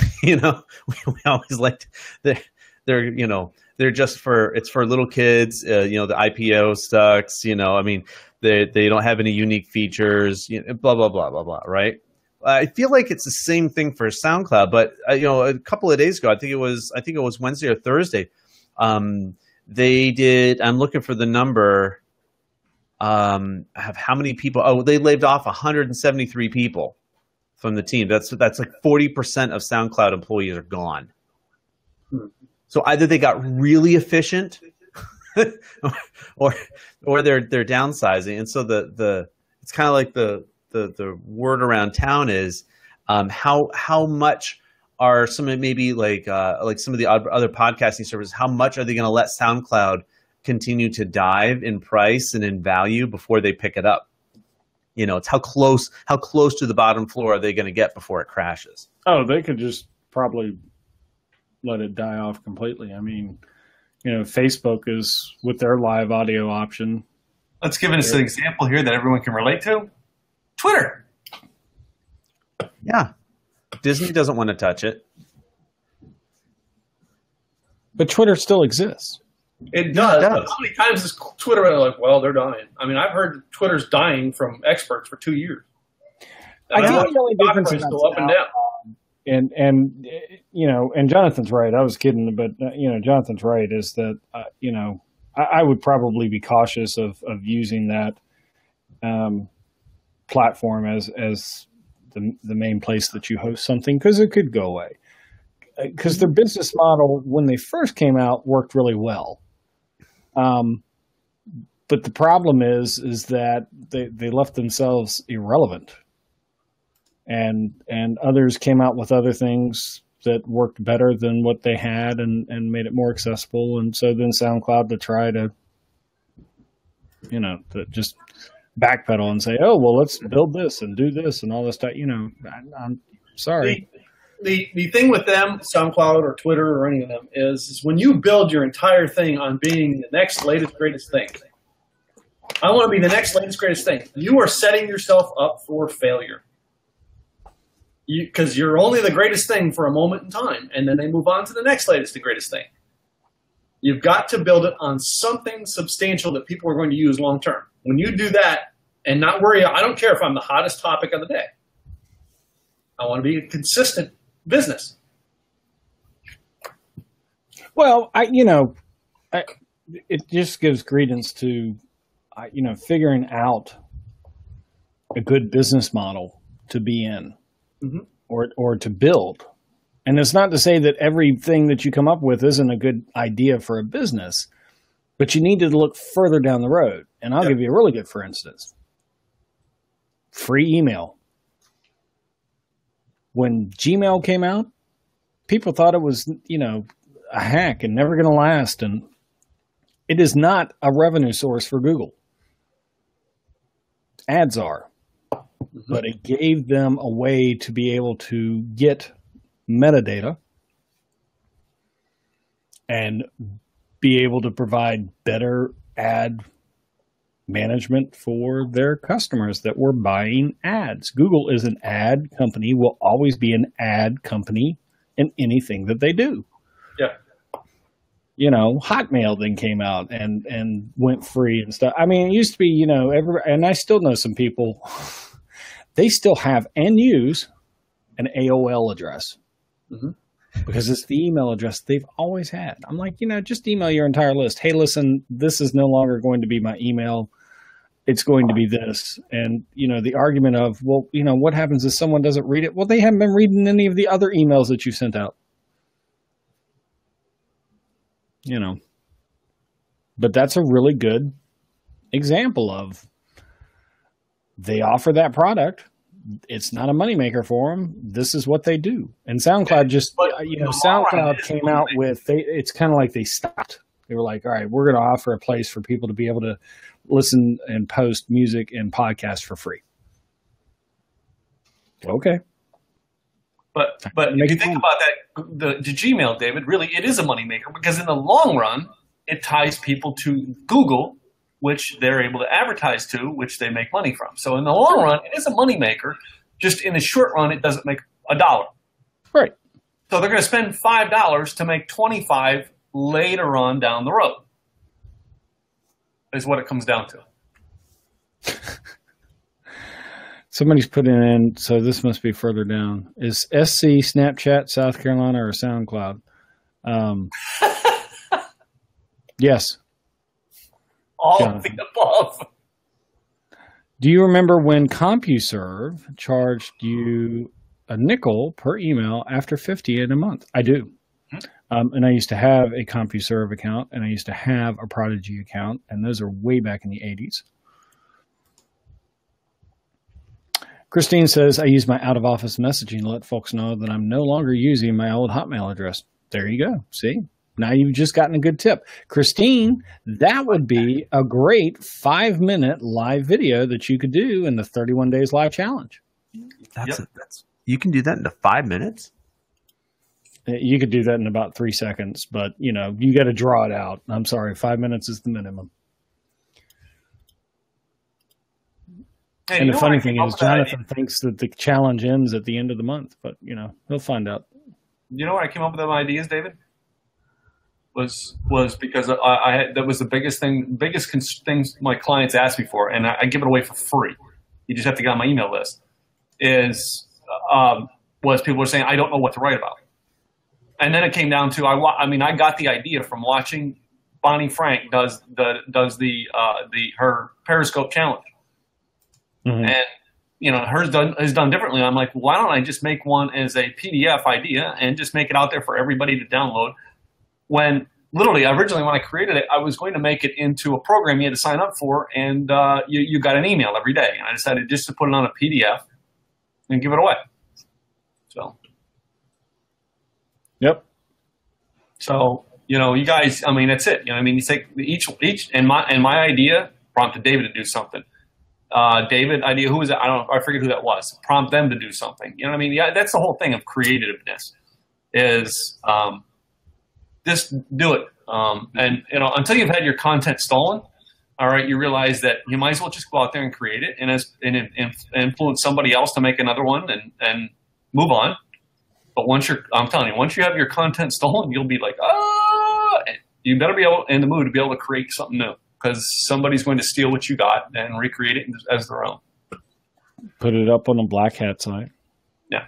Speaker 2: always liked they're just it's for little kids. The IPO sucks. I mean, they don't have any unique features. Blah blah blah blah blah. Right. I feel like it's the same thing for SoundCloud, but a couple of days ago, I think it was Wednesday or Thursday. They did. I'm looking for the number. Have how many people? Oh, they laid off 173 people from the team. That's like 40% of SoundCloud employees are gone. So either they got really efficient, or they're downsizing. And so it's kind of like the word around town is how much are some of maybe like some of the other podcasting services, how much are they going to let SoundCloud continue to dive in price and in value before they pick it up? It's how close to the bottom floor are they going to get before it crashes?
Speaker 1: Oh, they could just probably let it die off completely. I mean, Facebook is with their live audio option.
Speaker 3: Let's give us an example here that everyone can relate to. Twitter.
Speaker 2: Yeah. Disney doesn't want to touch it.
Speaker 1: But Twitter still exists.
Speaker 3: It does. But how many times is Twitter like, well, they're dying? I mean, I've heard Twitter's dying from experts for 2 years.
Speaker 1: I think the only difference is
Speaker 3: go up and down.
Speaker 1: And Jonathan's right. I was kidding, but Jonathan's right. Is that I would probably be cautious of using that platform as the main place that you host something, because it could go away. Because their business model, when they first came out, worked really well. But the problem is that they left themselves irrelevant. And others came out with other things that worked better than what they had and made it more accessible. And so then SoundCloud to try to just backpedal and say, oh, well, let's build this and do this and all this stuff. I'm sorry.
Speaker 3: The thing with them, SoundCloud or Twitter or any of them, is when you build your entire thing on being the next latest, greatest thing. I want to be the next latest, greatest thing. You are setting yourself up for failure. Because you're only the greatest thing for a moment in time, and then they move on to the next latest and greatest thing. You've got to build it on something substantial that people are going to use long term. When you do that and not worry, I don't care if I'm the hottest topic of the day. I want to be a consistent business.
Speaker 1: Well, it just gives credence to, figuring out a good business model to be in, mm-hmm. or to build. And it's not to say that everything that you come up with isn't a good idea for a business, but you need to look further down the road. And I'll give you a really good, for instance, free email. When Gmail came out, people thought it was, a hack and never going to last. And it is not a revenue source for Google. Ads are. Mm-hmm. But it gave them a way to be able to get metadata and be able to provide better ad management for their customers that were buying ads. Google is an ad company, will always be an ad company in anything that they do.
Speaker 3: Yeah.
Speaker 1: Hotmail then came out and went free and stuff. I mean, it used to be, and I still know some people, they still have and use an AOL address. Mm-hmm. Because it's the email address they've always had. I'm like, just email your entire list. Hey, listen, this is no longer going to be my email. It's going to be this. And, the argument of, well, what happens if someone doesn't read it? Well, they haven't been reading any of the other emails that you sent out. you know. But that's a really good example of they offer that product. It's not a moneymaker for them. This is what they do. And SoundCloud SoundCloud came out with, it's kind of like they stopped. They were like, all right, we're going to offer a place for people to be able to listen and post music and podcasts for free. Okay.
Speaker 3: But if you think about that, the Gmail, David, really, it is a moneymaker because in the long run, it ties people to Google, which they're able to advertise to, which they make money from. So in the long run, it is a moneymaker. Just in the short run, it doesn't make $1.
Speaker 1: Right.
Speaker 3: So they're going to spend $5 to make $25 later on down the road. Is what it comes down to.
Speaker 1: Somebody's putting in, so this must be further down. Is SC Snapchat South Carolina or SoundCloud? Yes.
Speaker 3: All of the above.
Speaker 1: Do you remember when CompuServe charged you a nickel per email after 50 in a month? I do. And I used to have a CompuServe account, and I used to have a Prodigy account, and those are way back in the 80s. Christine says, I use my out-of-office messaging to let folks know that I'm no longer using my old Hotmail address. There you go. See? Now you've just gotten a good tip. Christine, that would be a great 5-minute live video that you could do in the 31 Days Live Challenge.
Speaker 2: You can do that in 5 minutes?
Speaker 1: You could do that in about 3 seconds, but, you got to draw it out. I'm sorry, 5 minutes is the minimum.
Speaker 3: Hey,
Speaker 1: and the funny thing is, Jonathan thinks that the challenge ends at the end of the month, but, he'll find out.
Speaker 3: You know where I came up with them ideas, David? Was because that was the biggest things my clients asked me for, and I give it away for free. You just have to get on my email list. Was people were saying, I don't know what to write about. And then it came down to, I got the idea from watching Bonnie Frank does her Periscope challenge. Mm-hmm. And, hers is done differently. I'm like, why don't I just make one as a PDF idea and just make it out there for everybody to download? When literally, originally when I created it, I was going to make it into a program you had to sign up for, and you got an email every day. And I decided just to put it on a PDF and give it away. So.
Speaker 1: Yep.
Speaker 3: So, you guys, that's it. You take each, and my idea prompted David to do something. David idea, who was it? I forget who that was. Prompt them to do something. You know what I mean? Yeah, that's the whole thing of creativeness is, just do it. And until you've had your content stolen, all right, you realize that you might as well just go out there and create it and influence somebody else to make another one and move on. But I'm telling you, once you have your content stolen, you'll be like, you better be in the mood to be able to create something new, because somebody's going to steal what you got and recreate it as their own.
Speaker 1: Put it up on a black hat site.
Speaker 3: Yeah.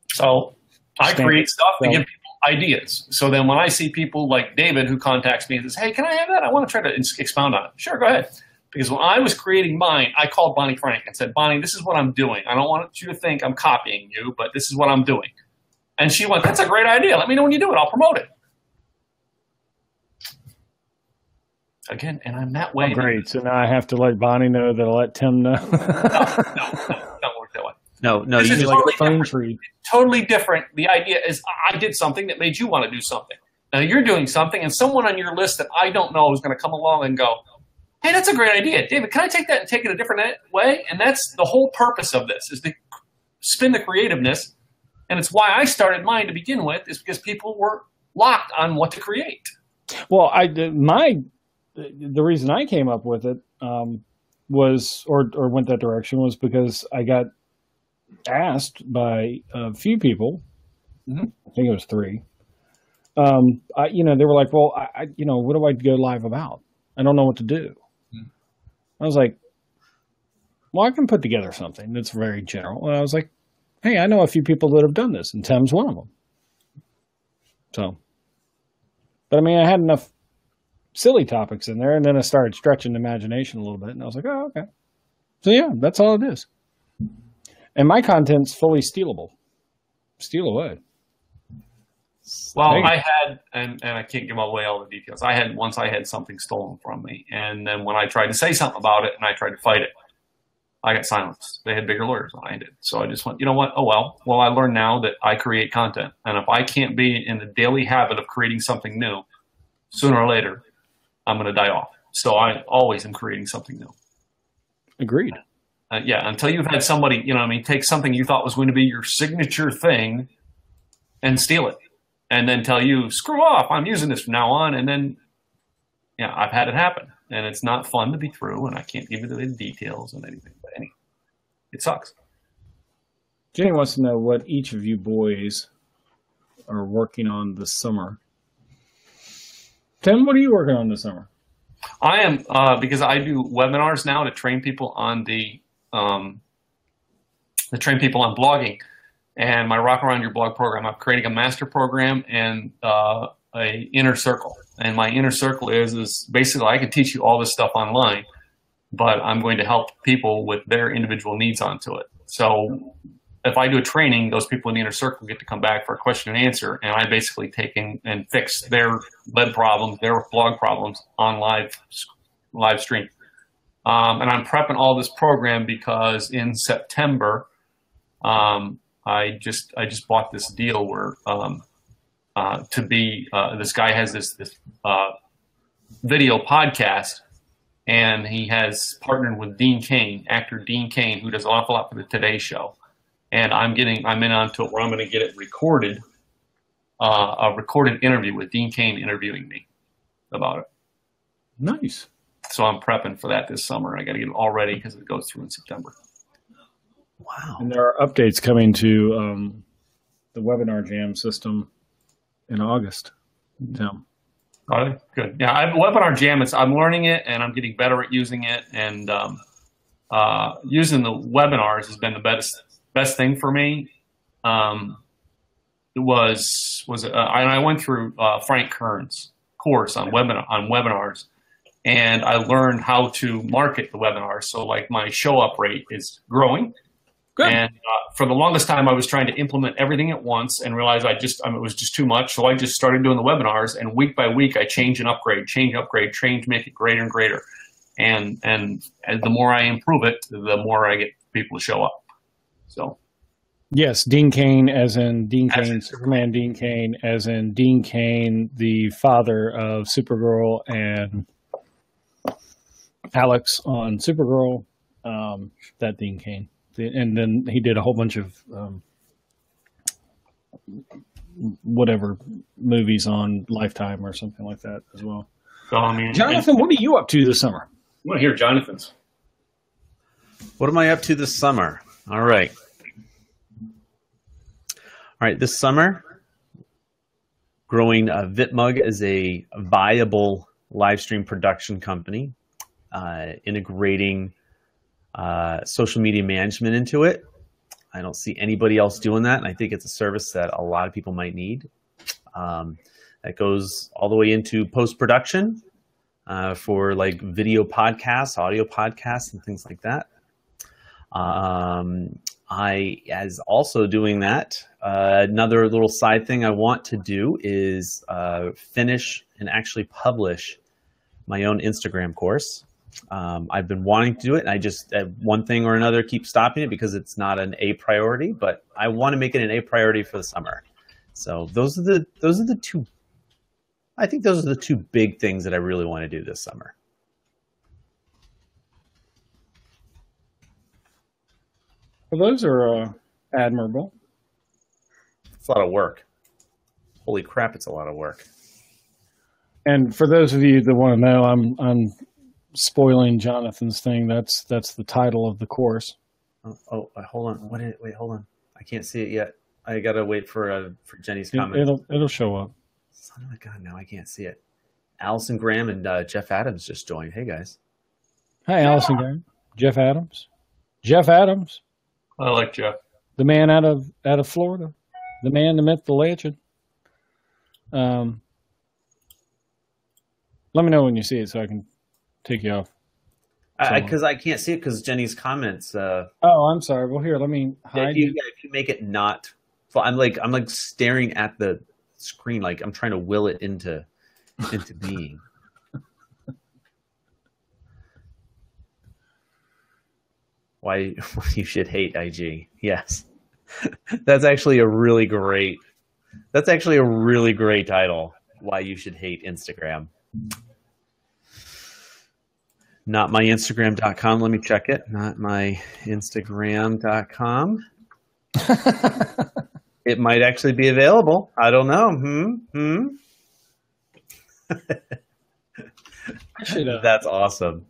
Speaker 3: So I create stuff to give people ideas. So then when I see people like David who contacts me and says, hey, can I have that? I want to try to expound on it. Sure, go ahead. Because when I was creating mine, I called Bonnie Frank and said, Bonnie, this is what I'm doing. I don't want you to think I'm copying you, but this is what I'm doing. And she went, that's a great idea. Let me know when you do it. I'll promote it. Again, and I'm that way.
Speaker 1: Oh, great. So now I have to let Bonnie know that I'll let Tim know.
Speaker 3: No, don't work that way.
Speaker 2: No.
Speaker 3: This is
Speaker 1: totally different.
Speaker 3: Totally different. The idea is I did something that made you want to do something. Now you're doing something, and someone on your list that I don't know is going to come along and go, hey, that's a great idea. David, can I take that and take it a different way? And that's the whole purpose of this, is to spin the creativeness. And it's why I started mine to begin with, is because people were locked on what to create.
Speaker 1: Well, the reason I came up with it was, or went that direction, was because I got asked by a few people, I think it was 3. They were like, well, what do I go live about? I don't know what to do. I was like, well, I can put together something that's very general. And I was like, hey, I know a few people that have done this, and Tim's one of them. So, but I had enough silly topics in there, and then I started stretching the imagination a little bit, and I was like, oh, okay. So yeah, that's all it is. And my content's fully stealable. Steal away.
Speaker 3: Well,
Speaker 1: Hey.
Speaker 3: I had, and I can't give away all the details. I had something stolen from me, and then when I tried to say something about it and I tried to fight it, I got silenced. They had bigger lawyers than I did. So I just went, you know what? Oh, well. Well, I learned now that I create content. And if I can't be in the daily habit of creating something new, sooner or later, I'm going to die off. So I always am creating something new.
Speaker 1: Agreed.
Speaker 3: Yeah, until you've had somebody, take something you thought was going to be your signature thing and steal it. And then tell you, screw off, I'm using this from now on. And then, yeah, I've had it happen. And it's not fun to be through, and I can't give you the details and anything. But anyway, it sucks.
Speaker 1: Jenny wants to know what each of you boys are working on this summer. Tim, what are you working on this summer?
Speaker 3: I am, because I do webinars now to train people on blogging. And my Rock Around Your Blog program, I'm creating a master program and a inner circle. And my inner circle is basically I can teach you all this stuff online, but I'm going to help people with their individual needs onto it. So if I do a training, those people in the inner circle get to come back for a question and answer, and I basically take in and fix their web problems, their blog problems on live stream. And I'm prepping all this program because in September, I just bought this deal where this guy has this video podcast, and he has partnered with Dean Cain, actor Dean Cain, who does an awful lot for the Today Show. And I'm in onto it where I'm going to get it recorded, a recorded interview with Dean Cain interviewing me about it.
Speaker 1: Nice.
Speaker 3: So I'm prepping for that this summer. I got to get it all ready because it goes through in September.
Speaker 2: Wow.
Speaker 1: And there are updates coming to the Webinar Jam system in August. Tim.
Speaker 3: Oh, good. Yeah, Webinar Jam. I'm learning it, and I'm getting better at using it. And using the webinars has been the best thing for me. And I went through Frank Kern's course on webinars, and I learned how to market the webinars. So, like, my show up rate is growing.
Speaker 1: Good.
Speaker 3: And for the longest time, I was trying to implement everything at once and realized it was just too much. So I just started doing the webinars, and week by week, I change and upgrade, make it greater and greater. And the more I improve it, the more I get people to show up. So.
Speaker 1: Yes, Dean Cain, as in Dean Cain, Superman Dean Cain, as in Dean Cain, the father of Supergirl and Alex on Supergirl, that Dean Cain. And then he did a whole bunch of whatever movies on Lifetime or something like that as well.
Speaker 3: So, I mean,
Speaker 1: Jonathan, what are you up to this summer?
Speaker 3: I want to hear Jonathan's.
Speaker 2: What am I up to this summer? All right. This summer, growing VitMug as a viable live stream production company, integrating social media management into it. I don't see anybody else doing that, and I think it's a service that a lot of people might need. That goes all the way into post-production for like video podcasts, audio podcasts, and things like that. As also doing that, another little side thing I want to do is finish and actually publish my own Instagram course. I've been wanting to do it, and I just one thing or another keeps stopping it because it's not an A priority, but I want to make it an A priority for the summer. So those are the two. I think those are the two big things that I really want to do this summer.
Speaker 1: Well, those are admirable.
Speaker 2: It's a lot of work. Holy crap, it's a lot of work.
Speaker 1: And for those of you that want to know, I'm spoiling Jonathan's thing. That's the title of the course.
Speaker 2: Oh, hold on. Wait, hold on. I can't see it yet. I gotta wait for Jenny's comment.
Speaker 1: It'll show up.
Speaker 2: Son of a gun, now I can't see it. Allison Graham and Jeff Adams just joined. Hey guys.
Speaker 1: Hi, Allison Graham. Jeff Adams. Jeff Adams.
Speaker 3: I like Jeff.
Speaker 1: The man out of Florida. The man, the myth, the legend. Let me know when you see it so I can take you off.
Speaker 2: Because I can't see it because Jenny's comments.
Speaker 1: Oh, I'm sorry. Well, here, let me hide.
Speaker 2: If you make it not, I'm like staring at the screen like I'm trying to will it into being. Why you should hate IG? Yes, that's actually a really great title. Why you should hate Instagram. Not my Instagram.com. Let me check it. Not my Instagram.com. It might actually be available. I don't know. That's awesome.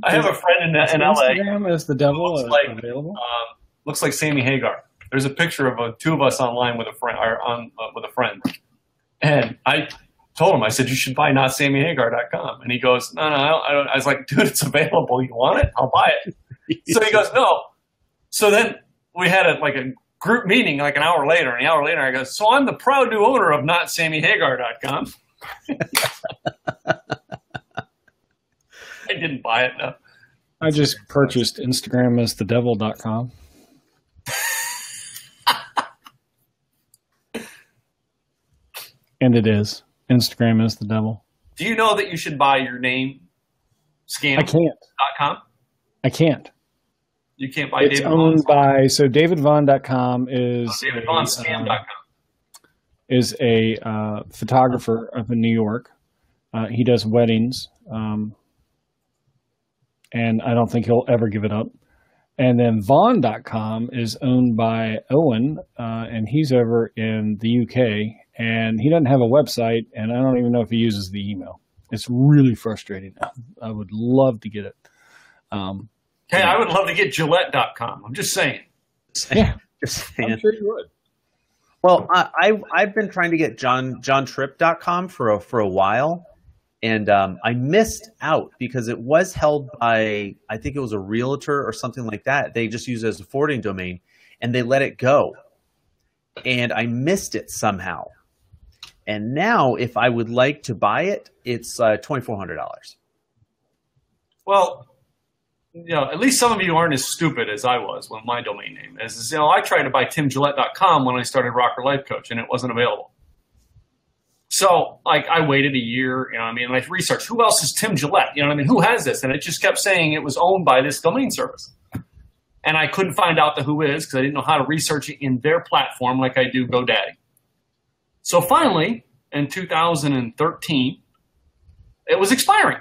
Speaker 3: I have a friend in LA.
Speaker 1: Instagram is the devil available.
Speaker 3: Looks like Sammy Hagar. There's a picture of two of us online with a friend, with a friend, and I told him, I said, you should buy notsammyhagar.com, and he goes, no, I don't. I was like, dude, it's available. You want it? I'll buy it. So he goes, no. So then we had a group meeting like an hour later, and an hour later I go, so I'm the proud new owner of notsammyhagar.com. I didn't buy it, no.
Speaker 1: I just purchased InstagramIsTheDevil.com. And it is. Instagram is the devil.
Speaker 3: Do you know that you should buy your name scam?
Speaker 1: I can't.
Speaker 3: .com?
Speaker 1: I can't.
Speaker 3: You can't buy
Speaker 1: it's
Speaker 3: David
Speaker 1: owned
Speaker 3: Vaughn's.
Speaker 1: by, so davidvaughn.com is
Speaker 3: DavidVaughnScam.com.
Speaker 1: Is a photographer up in New York. He does weddings, and I don't think he'll ever give it up. And then Vaughn.com is owned by Owen, and he's over in the UK, and he doesn't have a website, and I don't even know if he uses the email. It's really frustrating. I would love to get it.
Speaker 3: Hey, I would love to get Gillette.com. I'm just saying.
Speaker 1: Yeah,
Speaker 2: Just saying.
Speaker 1: I'm sure you would.
Speaker 2: Well, I've been trying to get johntrip.com for a while, and I missed out because it was held by, I think it was a realtor or something like that. They just used it as a forwarding domain, and they let it go, and I missed it somehow. And now, if I would like to buy it, it's $2,400.
Speaker 3: Well, at least some of you aren't as stupid as I was when my domain name is. I tried to buy timgillette.com when I started Rocker Life Coach, and it wasn't available. So, I waited a year, and I researched, who else is Tim Gillette? Who has this? And it just kept saying it was owned by this domain service. And I couldn't find out the who is because I didn't know how to research it in their platform like I do GoDaddy. So finally, in 2013, it was expiring.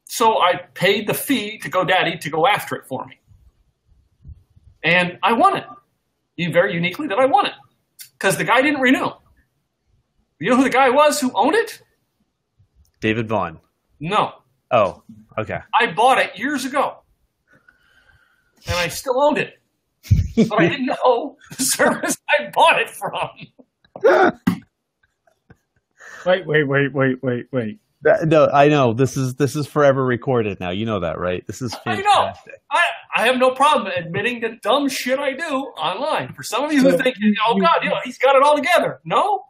Speaker 3: So I paid the fee to GoDaddy to go after it for me. And I won it. Very uniquely that I won it. Because the guy didn't renew. You know who the guy was who owned it?
Speaker 2: David Vaughn.
Speaker 3: No.
Speaker 2: Oh, okay.
Speaker 3: I bought it years ago. And I still owned it. But I didn't know the service I bought it from.
Speaker 1: Wait.
Speaker 2: No, I know. This is forever recorded now. You know that, right? This is fantastic.
Speaker 3: I know. I have no problem admitting the dumb shit I do online. For some of you who think, oh, God, he's got it all together. No.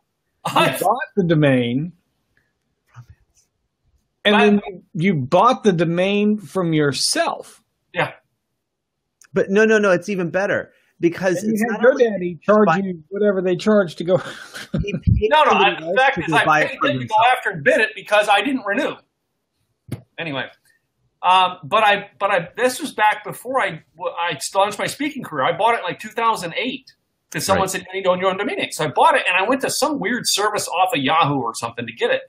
Speaker 1: I bought the domain. And then you bought the domain from yourself.
Speaker 3: Yeah.
Speaker 2: But no. It's even better. Because
Speaker 1: it's not GoDaddy charge you whatever they charge to go.
Speaker 3: No. The fact is, I paid them to go after and bid it because I didn't renew. Anyway, but this was back before I launched my speaking career. I bought it in like 2008 because someone said you need to own your own domain name. So I bought it and I went to some weird service off of Yahoo or something to get it.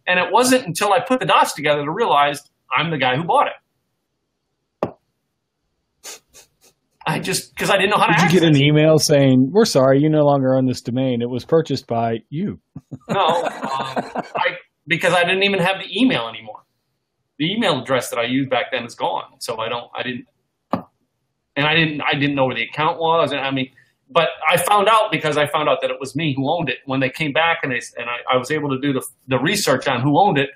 Speaker 3: And it wasn't until I put the dots together to realize I'm the guy who bought it. Because I didn't know how to access it.
Speaker 1: Did you get an email saying, we're sorry, you no longer own this domain. It was purchased by you.
Speaker 3: No, because I didn't even have the email anymore. The email address that I used back then is gone. So I didn't know where the account was. But I found out because I found out that it was me who owned it. When they came back and I was able to do the research on who owned it,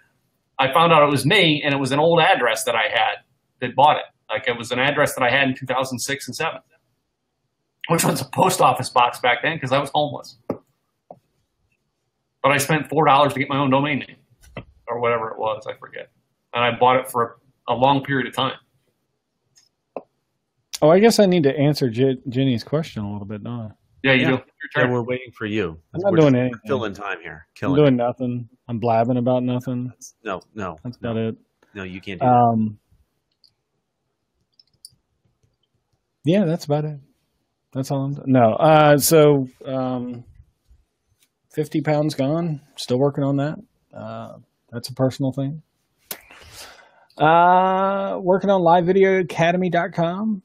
Speaker 3: I found out it was me and it was an old address that I had that bought it. Like it was an address that I had in 2006 and 2007, which was a post office box back then because I was homeless. But I spent $4 to get my own domain name or whatever it was, I forget. And I bought it for a long period of time.
Speaker 1: Oh, I guess I need to answer Jenny's question a little bit, don't I?
Speaker 3: Yeah, you
Speaker 2: Yeah.
Speaker 3: do. Your
Speaker 2: Yeah,
Speaker 3: turn.
Speaker 2: we're waiting for you.
Speaker 1: I'm not
Speaker 2: We're
Speaker 1: doing
Speaker 2: just
Speaker 1: anything.
Speaker 2: filling time here.
Speaker 1: I'm
Speaker 2: Killing
Speaker 1: doing
Speaker 2: it.
Speaker 1: nothing. I'm blabbing about nothing.
Speaker 2: No,
Speaker 1: That's about it.
Speaker 2: No, you can't do that.
Speaker 1: Yeah, that's about it. That's all I'm doing. No. So 50 pounds gone. Still working on that. That's a personal thing. Working on livevideoacademy.com.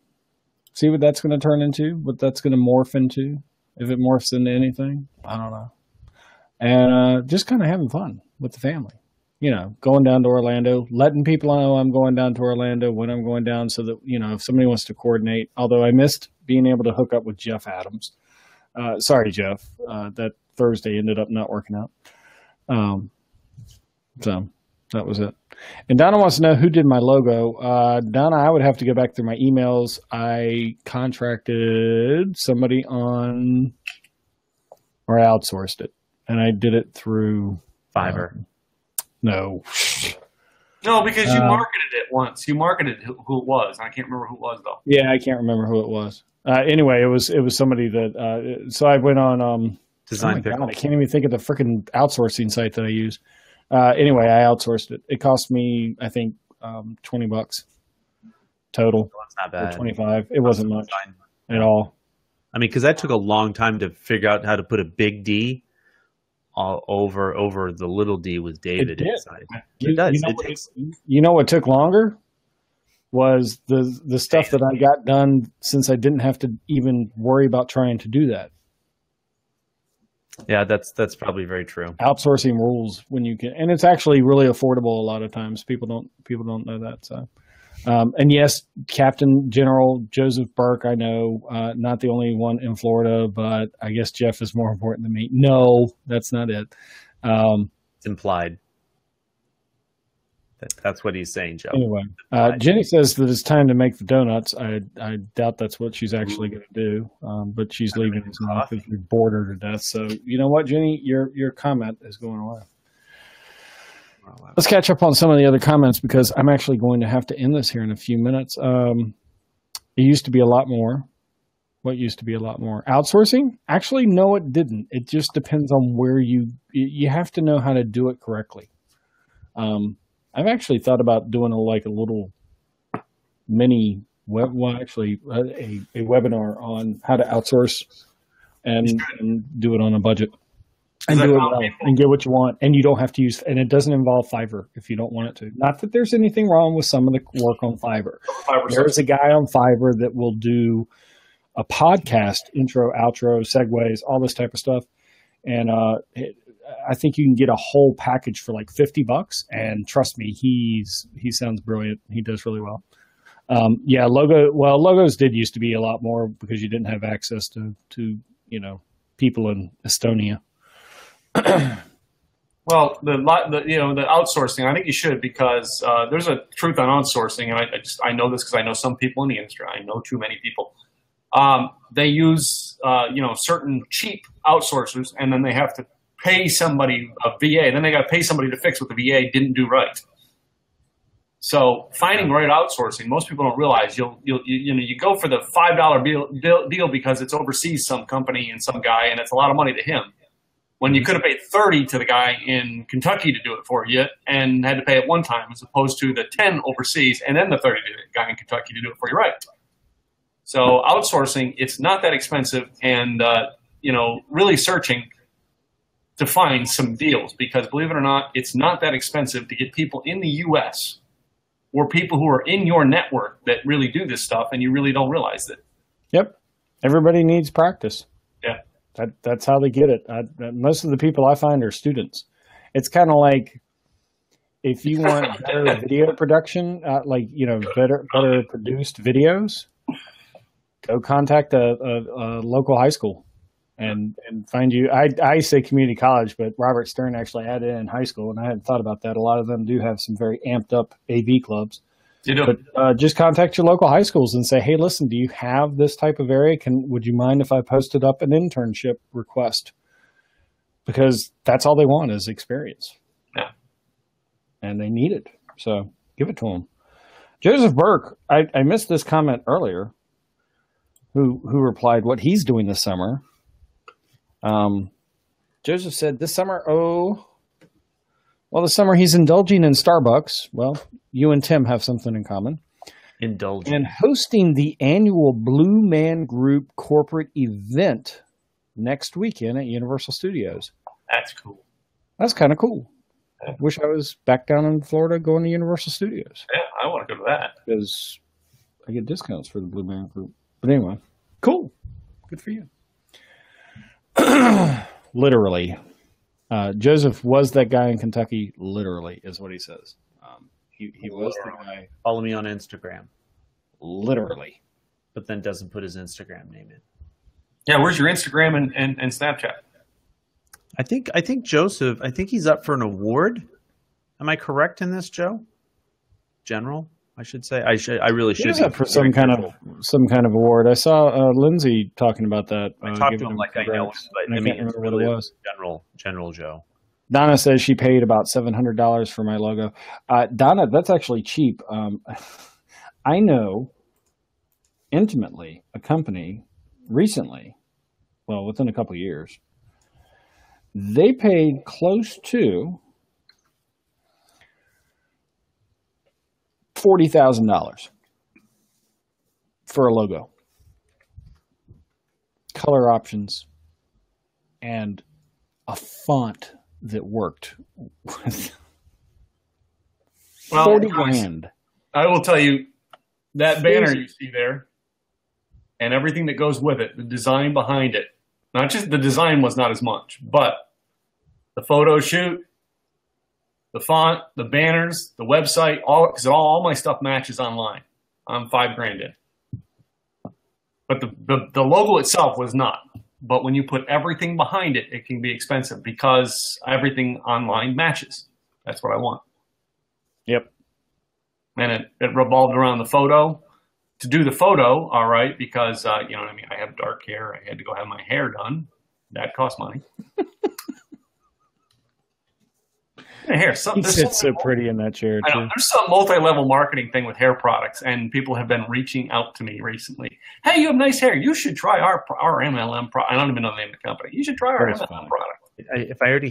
Speaker 1: See what that's going to turn into, what that's going to morph into. If it morphs into anything, I don't know. And just kind of having fun with the family. You know, going down to Orlando, letting people know I'm going down to Orlando when I'm going down so that, you know, if somebody wants to coordinate. Although I missed being able to hook up with Jeff Adams. Sorry, Jeff. That Thursday ended up not working out. So that was it. And Donna wants to know who did my logo. Donna, I would have to go back through my emails. I contracted somebody on, or I outsourced it. And I did it through
Speaker 2: Fiverr.
Speaker 1: No.
Speaker 3: No, because you marketed it once. You marketed who it was. I can't remember who it was, though.
Speaker 1: Yeah, I can't remember who it was. Anyway, it was somebody that. So I went on.
Speaker 2: Design
Speaker 1: God, I can't even think of the freaking outsourcing site that I use. Anyway, I outsourced it. It cost me, I think, $20 total.
Speaker 2: That's not bad.
Speaker 1: Or 25. It wasn't much at all.
Speaker 2: I mean, because that took a long time to figure out how to put a big D all over the little D with David inside. It does.
Speaker 1: You know what took longer was the stuff that I got done since I didn't have to even worry about trying to do that.
Speaker 2: Yeah, that's probably very true.
Speaker 1: Outsourcing rules when you can, and it's actually really affordable a lot of times. People don't know that. So, and yes, Captain General Joseph Burke, I know, not the only one in Florida, but I guess Jeff is more important than me. No, that's not it.
Speaker 2: It's implied. That's what he's saying, Joe.
Speaker 1: Anyway, Jenny says that it's time to make the donuts. I doubt that's what she's actually going to do, but she's leaving us now because we bored her to death. So you know what, Jenny, your comment is going away. Let's catch up on some of the other comments because I'm actually going to have to end this here in a few minutes. It used to be a lot more. What used to be a lot more? Outsourcing? Actually, no, it didn't. It just depends on where you have to know how to do it correctly. I've actually thought about doing a little mini a webinar on how to outsource and do it on a budget and do it well and get what you want. And you don't have to use, and it doesn't involve Fiverr if you don't want it to. Not that there's anything wrong with some of the work on Fiverr. There's a guy on Fiverr that will do a podcast, intro, outro, segues, all this type of stuff. And, I think you can get a whole package for like $50, and trust me, he sounds brilliant. He does really well. Logos did used to be a lot more because you didn't have access to people in Estonia.
Speaker 3: Well, the outsourcing, I think you should because there's a truth on outsourcing, and I know this because I know some people in the industry. I know too many people. They use certain cheap outsourcers, and then they have to pay somebody a VA. Then they got to pay somebody to fix what the VA didn't do right. So finding right outsourcing, most people don't realize you go for the $5 deal because it's overseas some company and some guy, and it's a lot of money to him. When you could have paid $30 to the guy in Kentucky to do it for you and had to pay it one time as opposed to the $10 overseas and then the $30 to the guy in Kentucky to do it for you right. So outsourcing, it's not that expensive, and really searching to find some deals because, believe it or not, it's not that expensive to get people in the U.S. or people who are in your network that really do this stuff, and you really don't realize it.
Speaker 1: Yep. Everybody needs practice.
Speaker 3: Yeah.
Speaker 1: That's how they get it. Most of the people I find are students. It's kind of like if you want better video production, better produced videos, go contact a local high school. And find you. I say community college, but Robert Stern actually had it in high school, and I hadn't thought about that. A lot of them do have some very amped up AV clubs.
Speaker 3: You do.
Speaker 1: But just contact your local high schools and say, hey, listen, do you have this type of area? Would you mind if I posted up an internship request? Because that's all they want is experience.
Speaker 3: Yeah.
Speaker 1: And they need it. So give it to them. Joseph Burke, I missed this comment earlier, who replied what he's doing this summer. Joseph said this summer, this summer he's indulging in Starbucks. Well, you and Tim have something in common.
Speaker 2: Indulging.
Speaker 1: And hosting the annual Blue Man Group corporate event next weekend at Universal Studios.
Speaker 3: That's cool.
Speaker 1: That's kind of cool. I wish I was back down in Florida going to Universal Studios.
Speaker 3: Yeah, I want to go to that.
Speaker 1: Because I get discounts for the Blue Man Group. But anyway, cool. Good for you. Literally. Joseph was that guy in Kentucky, literally, is what he says. He was the guy.
Speaker 2: Follow me on Instagram.
Speaker 1: Literally.
Speaker 2: But then doesn't put his Instagram name in.
Speaker 3: Yeah, where's your Instagram and Snapchat?
Speaker 2: I think Joseph, he's up for an award. Am I correct in this, Joe? General, I should say. I really should.
Speaker 1: He's up for some kind of award. I saw Lindsay talking about that.
Speaker 2: I talked to him like I know him, but I mean, it's really
Speaker 1: what it was.
Speaker 2: General Joe.
Speaker 1: Donna says she paid about $700 for my logo. Donna, that's actually cheap. I know intimately a company recently, well, within a couple of years, they paid close to $40,000 for a logo, color options, and a font that worked.
Speaker 3: Well,
Speaker 1: 40 grand.
Speaker 3: I will tell you that banner you see there and everything that goes with it, the design behind it. Not just the design was not as much, but the photo shoot, the font, the banners, the website, all my stuff matches online. I'm $5,000 in. But the logo itself was not. But when you put everything behind it, it can be expensive because everything online matches. That's what I want.
Speaker 1: Yep.
Speaker 3: And it revolved around the photo. To do the photo, all right, because, you know what I mean? I have dark hair. I had to go have my hair done. That cost money. Hair.
Speaker 1: He sits so pretty in that chair, too.
Speaker 3: I know. There's some multi-level marketing thing with hair products, and people have been reaching out to me recently. Hey, you have nice hair. You should try our MLM product. I don't even know the name of the company. You should try our MLM product.
Speaker 2: If I already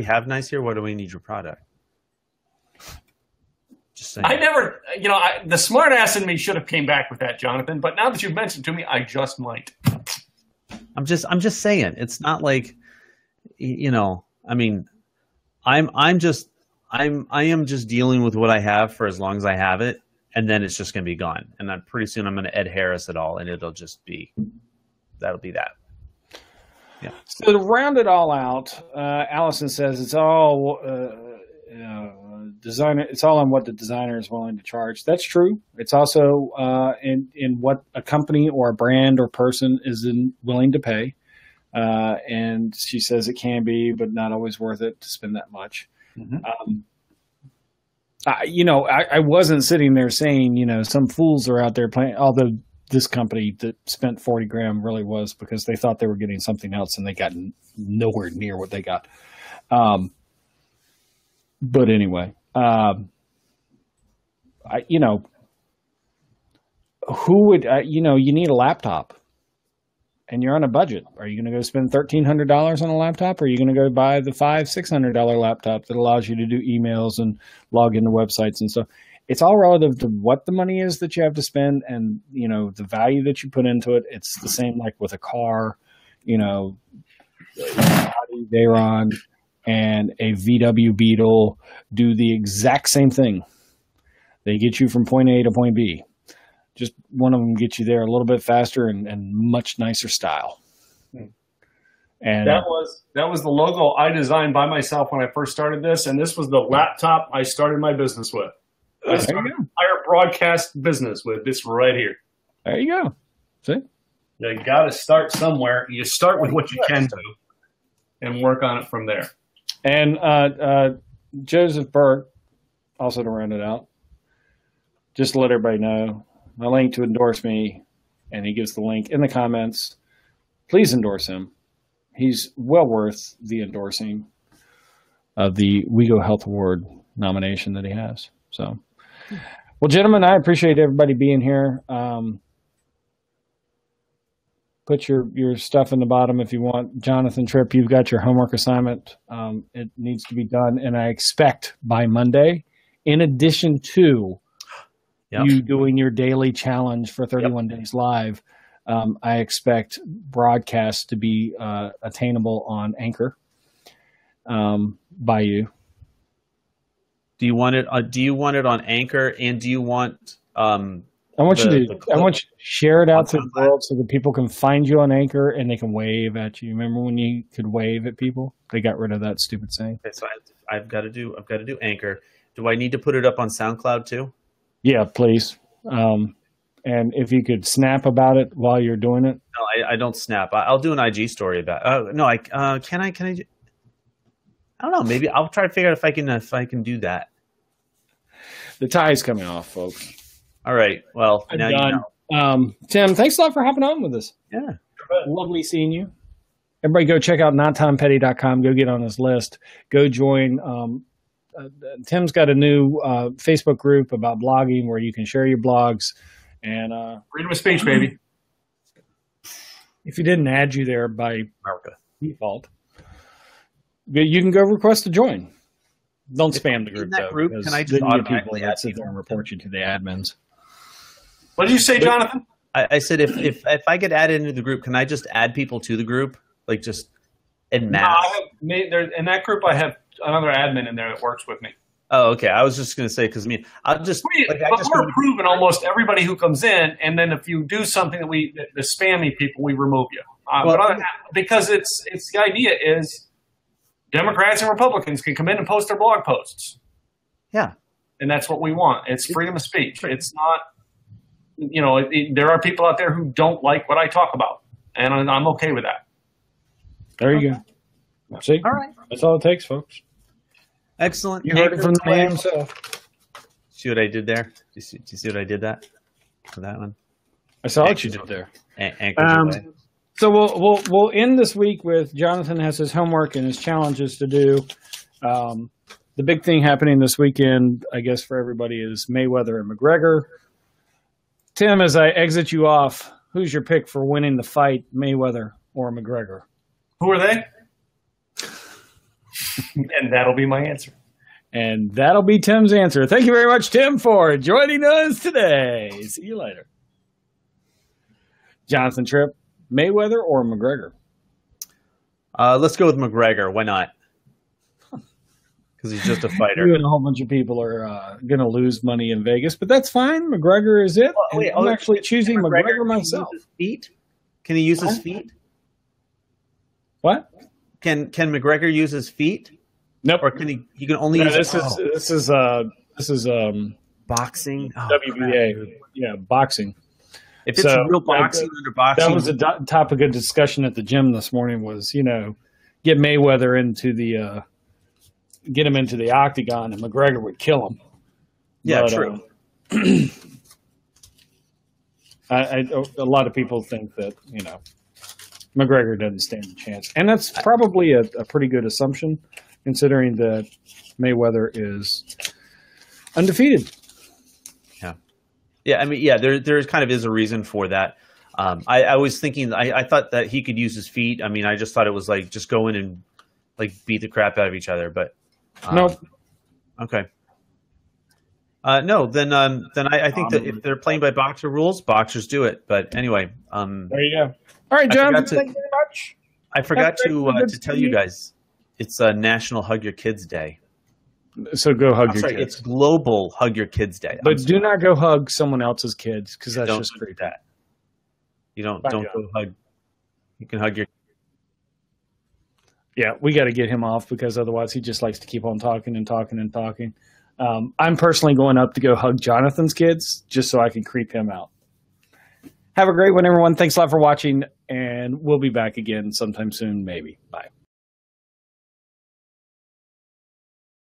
Speaker 2: have nice hair, what do we need your product? Just saying.
Speaker 3: I never, the smart ass in me should have came back with that, Jonathan. But now that you've mentioned it to me, I just might.
Speaker 2: I'm just saying. It's not like, I mean, I am just dealing with what I have for as long as I have it, and then it's just going to be gone. And then pretty soon I'm going to Ed Harris it all, and that'll be that. Yeah.
Speaker 1: So to round it all out, Allison says it's all designer. It's all on what the designer is willing to charge. That's true. It's also in what a company or a brand or person is willing to pay. And she says it can be, but not always worth it to spend that much. Mm-hmm. I wasn't sitting there saying, some fools are out there playing, although this company that spent 40 grand really was because they thought they were getting something else and they got nowhere near what they got. But anyway, who would, you need a laptop. And you're on a budget. Are you going to go spend $1,300 on a laptop, or are you going to go buy the $500-$600 laptop that allows you to do emails and log into websites and stuff? It's all relative to what the money is that you have to spend and, the value that you put into it. It's the same like with a car, Audi Veyron and a VW Beetle do the exact same thing. They get you from point A to point B. Just one of them gets you there a little bit faster and much nicer style. And
Speaker 3: that was the logo I designed by myself when I first started this, and this was the laptop I started my business with. I started an entire broadcast business with this right here.
Speaker 1: There you go. See?
Speaker 3: You got to start somewhere. You start with what you can do and work on it from there.
Speaker 1: And Joseph Burke, also to round it out, just to let everybody know, my link to endorse me, and he gives the link in the comments. Please endorse him. He's well worth the endorsing of the WeGo Health Award nomination that he has. So, well, gentlemen, I appreciate everybody being here. Put your stuff in the bottom if you want. Jonathan Tripp, you've got your homework assignment. It needs to be done, and I expect by Monday, in addition to you doing your daily challenge for 31 days live, I expect broadcasts to be attainable on Anchor by you. Do you want it on Anchor, and do you want? I want you to share it out to the world so that people can find you on Anchor and they can wave at you. Remember when you could wave at people? They got rid of that stupid saying.
Speaker 2: Okay, so I've got to do Anchor. Do I need to put it up on SoundCloud too?
Speaker 1: Yeah, please. And if you could snap about it while you're doing it.
Speaker 2: No, I don't snap. I'll do an IG story about. No, can I? I don't know. Maybe I'll try to figure out if I can do that.
Speaker 1: The tie's coming off, folks.
Speaker 2: All right. Well, now you know.
Speaker 1: Tim, thanks a lot for hopping on with us.
Speaker 2: Yeah.
Speaker 1: Lovely seeing you. Everybody go check out nottompetty.com. Go get on his list. Go join. Tim's got a new Facebook group about blogging where you can share your blogs. And
Speaker 3: freedom of speech, baby.
Speaker 1: If he didn't add you there by default, you can go request to join. Don't spam the group, though.
Speaker 2: Group, can I just automatically
Speaker 1: that sit there and report you to the admins?
Speaker 3: What did you say, Jonathan?
Speaker 2: I said if I get added into the group, can I just add people to the group, like just en masse?
Speaker 3: No, in that group, I have another admin in there that works with me.
Speaker 2: Oh, okay. I was just going to say because I'll just.
Speaker 3: We're approving almost everybody who comes in, and then if you do something the spammy people, we remove you. Because it's the idea is Democrats and Republicans can come in and post their blog posts.
Speaker 2: Yeah,
Speaker 3: and that's what we want. It's freedom of speech. It's not. There are people out there who don't like what I talk about, and I'm okay with that.
Speaker 1: There you go. See?
Speaker 2: All right.
Speaker 1: That's all it takes, folks.
Speaker 2: Excellent.
Speaker 1: You heard it from the man himself.
Speaker 2: See what I did there? Do you see what I did for that one?
Speaker 1: I saw what you did there.
Speaker 2: Anchors away.
Speaker 1: So we'll end this week with Jonathan has his homework and his challenges to do. The big thing happening this weekend, I guess, for everybody is Mayweather and McGregor. Tim, as I exit you off, who's your pick for winning the fight, Mayweather or McGregor?
Speaker 3: Who are they? And that'll be my answer.
Speaker 1: And that'll be Tim's answer. Thank you very much, Tim, for joining us today. See you later. Jonathan Tripp, Mayweather or McGregor?
Speaker 2: Let's go with McGregor. Why not? Because he's just a fighter.
Speaker 1: You and a whole bunch of people are going to lose money in Vegas, but that's fine. McGregor is it. I'm actually choosing McGregor myself.
Speaker 2: Can he use his feet?
Speaker 1: What?
Speaker 2: Can McGregor use his feet?
Speaker 1: Nope.
Speaker 2: Or can he can only use
Speaker 1: this is
Speaker 2: boxing.
Speaker 1: WBA. Yeah, boxing.
Speaker 2: If it's real boxing under boxing.
Speaker 1: That was a topic of discussion at the gym this morning was, get Mayweather get him into the octagon and McGregor would kill him.
Speaker 2: Yeah, but, true.
Speaker 1: A lot of people think that, McGregor doesn't stand a chance. And that's probably a pretty good assumption, considering that Mayweather is undefeated.
Speaker 2: Yeah. Yeah, I mean, there kind of is a reason for that. I was thinking, I thought that he could use his feet. I mean, I just thought it was like just go in and like beat the crap out of each other. But
Speaker 1: no.
Speaker 2: Okay. No, then I think that if they're playing by boxer rules, boxers do it. But anyway,
Speaker 1: there you go. All right, John. Thank you very much.
Speaker 2: I forgot to tell you guys, it's National Hug Your Kids Day.
Speaker 1: So go hug your kids.
Speaker 2: It's Global Hug Your Kids Day.
Speaker 1: But do not go hug someone else's kids because that's just creepy.
Speaker 2: That. You don't go hug. You can hug your.
Speaker 1: Yeah, we got to get him off because otherwise he just likes to keep on talking and talking and talking. I'm personally going up to go hug Jonathan's kids just so I can creep him out. Have a great one, everyone. Thanks a lot for watching, and we'll be back again sometime soon, maybe. Bye.